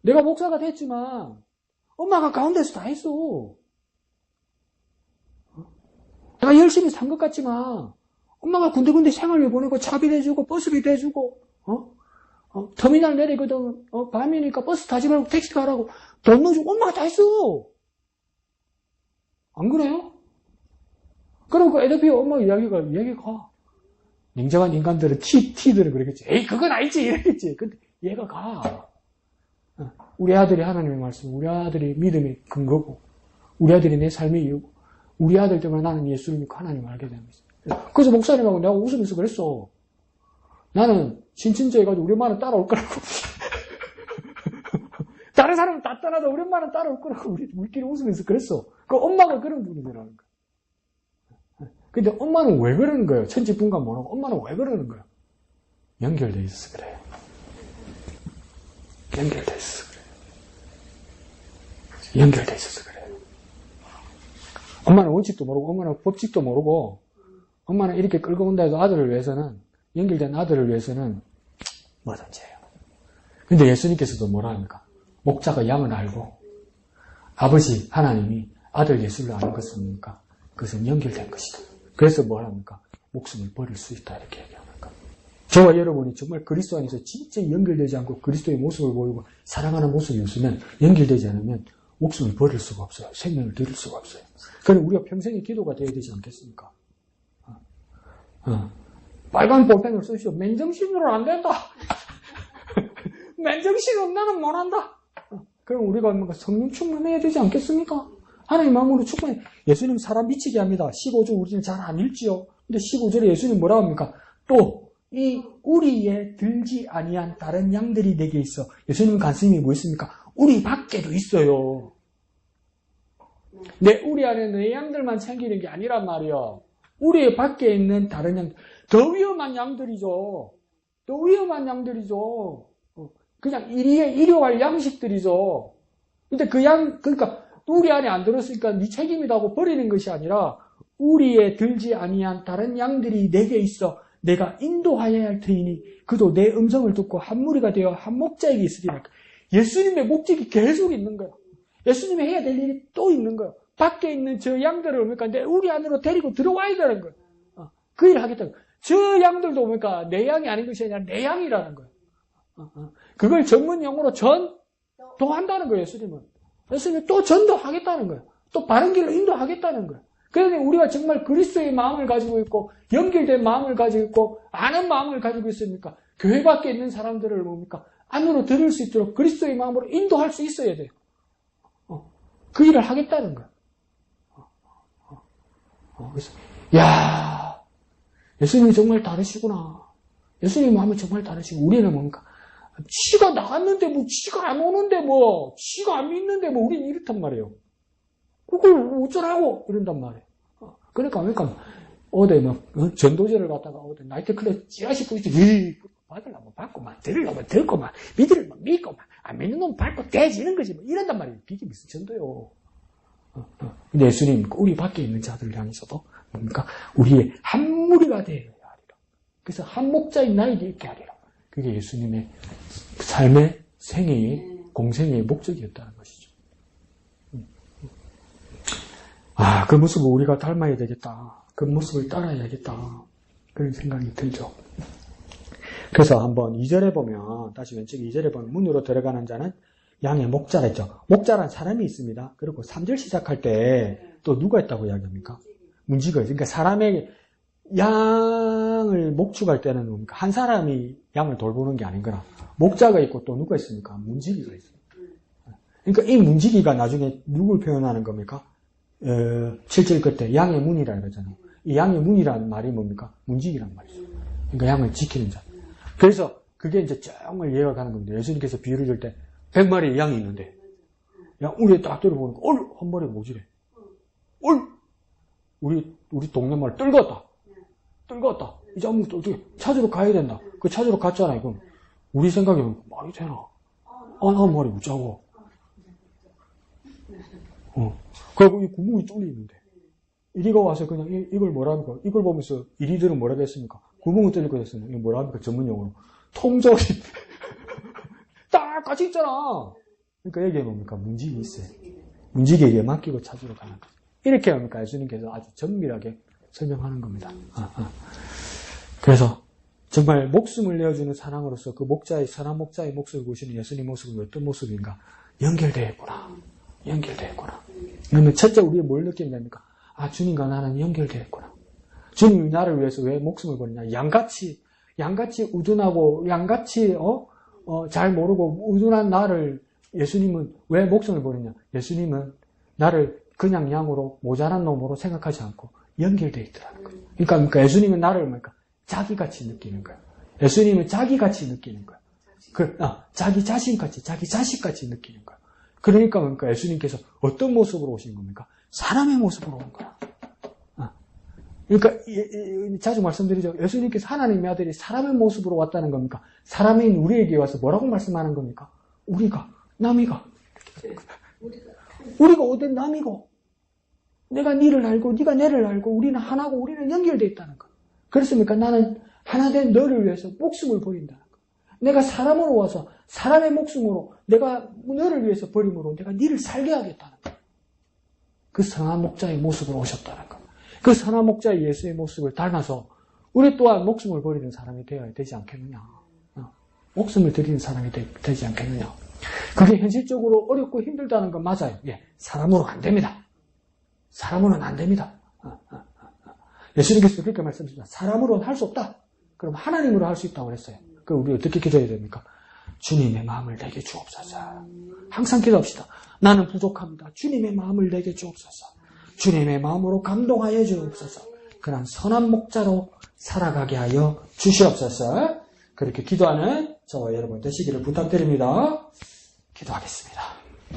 내가 목사가 됐지만 엄마가 가운데서 다 했어. 내가 열심히 산 것 같지만 엄마가 군데군데 생활비 보내고 차비 대주고 버스비 대주고 터미널 내리거든. 밤이니까 버스 타지 말고 택시 가라고 돈 넣어주고 엄마가 다 했어. 안 그래요? 그럼 그 에드피아 엄마 이야기가 가. 냉정한 인간들은 티들은 그러겠지. 에이, 그건 알지. 이러겠지. 근데 얘가 가. 우리 아들이 하나님의 말씀, 우리 아들이 믿음의 근거고, 우리 아들이 내 삶의 이유고, 우리 아들 때문에 나는 예수를 믿고 하나님을 알게 되는 거지. 그래서 목사님하고 내가 웃으면서 그랬어. 나는 신천지 해가지고 우리 엄마는 따라올 거라고. 다른 사람은 다 떠나도 우리 엄마는 따라올 거라고 우리끼리 웃으면서 그랬어. 그 엄마가 그런 분이더라는 거야. 근데 엄마는 왜 그러는 거예요? 천지분간 뭐라고? 엄마는 왜 그러는 거예요? 연결되어 있어서 그래요. 연결되어 있어서 그래요. 연결되어 있어서 그래요. 엄마는 원칙도 모르고, 엄마는 법칙도 모르고, 엄마는 이렇게 끌고 온다 해도 아들을 위해서는, 연결된 아들을 위해서는 뭐든지 해요. 근데 예수님께서도 뭐라 합니까? 목자가 양을 알고, 아버지 하나님이 아들 예수를 아는 것은 뭡니까? 그것은 연결된 것이다. 그래서 뭘 합니까? 목숨을 버릴 수 있다 이렇게 얘기합니까? 저와 여러분이 정말 그리스도 안에서 진짜 연결되지 않고 그리스도의 모습을 보이고 사랑하는 모습이 없으면 연결되지 않으면 목숨을 버릴 수가 없어요. 생명을 드릴 수가 없어요. 그럼 우리가 평생의 기도가 되어야 되지 않겠습니까? 빨간 볼펜을 쓰시오. 맨정신으로 안 된다. 맨정신으로 나는 못한다. 그럼 우리가 뭔가 성령 충만해야 되지 않겠습니까? 하나님 마음으로 충만해. 예수님 사람 미치게 합니다. 15절 우리는 잘 안 읽지요. 근데 15절에 예수님 뭐라 합니까? 또 이 우리에 들지 아니한 다른 양들이 내게 있어. 예수님 관심이 뭐였습니까? 우리 밖에도 있어요. 내 우리 안에 내 양들만 챙기는 게 아니란 말이야. 우리 밖에 있는 다른 양들. 더 위험한 양들이죠. 더 위험한 양들이죠. 그냥 일용할 양식들이죠. 근데 그러니까 우리 안에 안 들었으니까 네 책임이라고 버리는 것이 아니라 우리에 들지 아니한 다른 양들이 내게 있어 내가 인도하여야 할 터이니 그도 내 음성을 듣고 한 무리가 되어 한 목자에게 있으리라. 예수님의 목적이 계속 있는 거야. 예수님이 해야 될 일이 또 있는 거야. 밖에 있는 저 양들을 뭡니까? 우리 안으로 데리고 들어와야 되는 거야. 그 일을 하겠다는 거야. 저 양들도 뭡니까? 내 양이 아닌 것이 아니라 내 양이라는 거야. 그걸 전문 용어로 전도한다는 거예요. 예수님은. 예수님이 또 전도하겠다는 거예요. 또 바른 길로 인도하겠다는 거예요. 그러니 우리가 정말 그리스도의 마음을 가지고 있고 연결된 마음을 가지고 있고 아는 마음을 가지고 있으니까 교회 밖에 있는 사람들을 뭡니까? 안으로 들을 수 있도록 그리스도의 마음으로 인도할 수 있어야 돼요. 그 일을 하겠다는 거예요. 그래서 야, 예수님이 정말 다르시구나. 예수님 마음이 정말 다르시고 우리는 뭡니까? 지가 나갔는데 뭐 지가 안 오는데 뭐 지가 안 믿는데 뭐 우리는 이렇단 말이에요. 그걸 어쩌라고 이런단 말이에요. 그러니까 어디 막 전도제를 갖다가 어디 나이트클럽 찌라시 뿌리지 받으려면 받고만 들으려면 듣고만 믿으려면 믿고만 안 믿는 놈 밟고 대지는 거지 뭐 이런단 말이에요. 이게 무슨 전도요. 근데 예수님 우리 밖에 있는 자들을 향해서도 뭡니까? 우리의 한 무리가 되어야 하리라. 그래서 한 목자인 나에게 있게 하리라. 그게 예수님의 삶의 생애의 공생애의 목적이었다는 것이죠. 그 모습을 우리가 닮아야 되겠다. 그 모습을 따라야겠다. 그런 생각이 들죠. 그래서 한번 2절에 보면, 다시 왼쪽에 2절에 보면, 문으로 들어가는 자는 양의 목자라 했죠. 목자란 사람이 있습니다. 그리고 3절 시작할 때 또 누가 있다고 이야기합니까? 문지가 있어요. 그러니까 사람에게 양을 목축할 때는 뭡니까? 한 사람이 양을 돌보는 게 아닌거나 목자가 있고 또 누가 있습니까? 문지기가 있어요. 그러니까 이 문지기가 나중에 누굴 표현하는 겁니까? 7절 끝에 양의 문이라는 거잖아요. 이 양의 문이라는 말이 뭡니까? 문지기란 말이죠. 그러니까 양을 지키는 자. 그래서 그게 이제 정말 이해가 가는 겁니다. 예수님께서 비유를 줄 때 100마리의 양이 있는데 우리에 딱 들어보니까 한 마리가 뭐지래? 우리 동네 말 뜰었다. 이제 아무것도 어떻게 찾으러 가야 된다. 그 찾으러 갔잖아요. 그럼 우리 생각에 말이 되나? 나 말이 웃자고. 그리고 이 구멍이 뚫리는데. 이리가 와서 그냥 이걸 뭐라 합니까? 이걸 보면서 이리들은 뭐라 했습니까? 구멍이 뚫릴 거 됐으면 이거 뭐라 합니까? 전문용어로. 통조림. 딱 같이 있잖아. 그러니까 여기에 뭡니까? 문직이 있어요. 문직에게 맡기고 찾으러 가는 거죠. 이렇게 뭡니까? 예수님께서 아주 정밀하게 설명하는 겁니다. 그래서 정말 목숨을 내어주는 사랑으로서 그 목자의, 선한 목자의 모습을 보시는 예수님 모습은 어떤 모습인가? 연결되어 있구나. 연결되어 있구나. 그러면 첫째 우리가 뭘 느끼면 됩니까? 주님과 나는 연결되어 있구나. 주님이 나를 위해서 왜 목숨을 버리냐? 양같이 우둔하고, 양같이, 잘 모르고 우둔한 나를 예수님은 왜 목숨을 버리냐? 예수님은 나를 그냥 양으로 모자란 놈으로 생각하지 않고 연결되어 있더라는 거예요. 그러니까 예수님은 나를 뭡니까? 자기같이 느끼는 거예요. 예수님은 자기같이 느끼는 거예요. 자기 자신같이, 자기 자식같이 느끼는 거예요. 그러니까 뭡니까? 예수님께서 어떤 모습으로 오신 겁니까? 사람의 모습으로 온 거야. 그러니까 자주 말씀드리죠. 예수님께서 하나님의 아들이 사람의 모습으로 왔다는 겁니까? 사람인 우리에게 와서 뭐라고 말씀하는 겁니까? 우리가 어떤 남이고 내가 니를 알고 네가 내를 알고 우리는 하나고 우리는 연결되어 있다는 거. 그렇습니까? 나는 하나된 너를 위해서 목숨을 버린다는 거. 내가 사람으로 와서 사람의 목숨으로 내가 너를 위해서 버림으로 내가 니를 살게 하겠다는 거. 그 선한 목자의 모습으로 오셨다는 거. 그 선한 목자의 예수의 모습을 닮아서 우리 또한 목숨을 버리는 사람이 되어야 되지 않겠느냐. 목숨을 드리는 사람이 되지 않겠느냐. 그게 현실적으로 어렵고 힘들다는 건 맞아요. 사람으로 안 됩니다. 사람으로는 안 됩니다. 예수님께서 그렇게 말씀하셨습니다. 사람으로는 할 수 없다. 그럼 하나님으로 할 수 있다고 그랬어요. 그럼 우리 어떻게 기도해야 됩니까? 주님의 마음을 내게 주옵소서. 항상 기도합시다. 나는 부족합니다. 주님의 마음을 내게 주옵소서. 주님의 마음으로 감동하여 주옵소서. 그런 선한 목자로 살아가게 하여 주시옵소서. 그렇게 기도하는 저와 여러분 되시기를 부탁드립니다. 기도하겠습니다.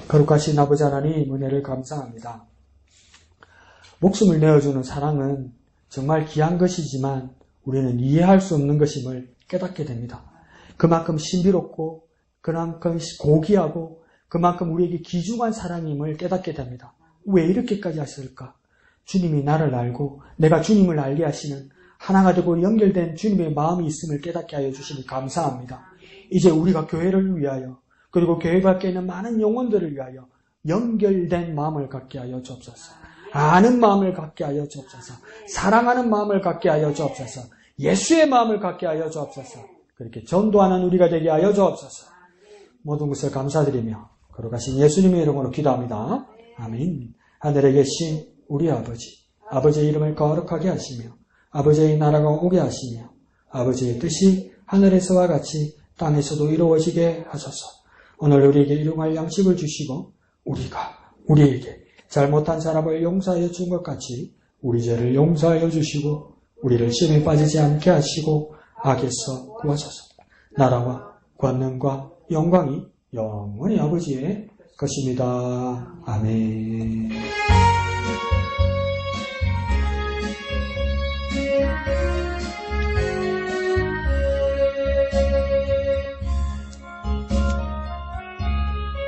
거룩하신 아버지 하나님 은혜를 감사합니다. 목숨을 내어주는 사랑은 정말 귀한 것이지만 우리는 이해할 수 없는 것임을 깨닫게 됩니다. 그만큼 신비롭고 그만큼 고귀하고 그만큼 우리에게 귀중한 사랑임을 깨닫게 됩니다. 왜 이렇게까지 하실까? 주님이 나를 알고 내가 주님을 알게 하시는 하나가 되고 연결된 주님의 마음이 있음을 깨닫게 하여 주시니 감사합니다. 이제 우리가 교회를 위하여 그리고 교회 밖에 있는 많은 영혼들을 위하여 연결된 마음을 갖게 하여 주옵소서. 아는 마음을 갖게 하여 주옵소서. 사랑하는 마음을 갖게 하여 주옵소서. 예수의 마음을 갖게 하여 주옵소서. 그렇게 전도하는 우리가 되게 하여 주옵소서. 모든 것을 감사드리며 거룩하신 예수님의 이름으로 기도합니다. 아멘. 하늘에 계신 우리 아버지의 이름을 거룩하게 하시며 아버지의 나라가 오게 하시며 아버지의 뜻이 하늘에서와 같이 땅에서도 이루어지게 하소서. 오늘 우리에게 일용할 양식을 주시고 우리에게 잘못한 사람을 용서하여 준 것 같이 우리 죄를 용서하여 주시고 우리를 시험에 빠지지 않게 하시고 악에서 구하소서. 나라와 권능과 영광이 영원히 아버지의 것입니다. 아멘.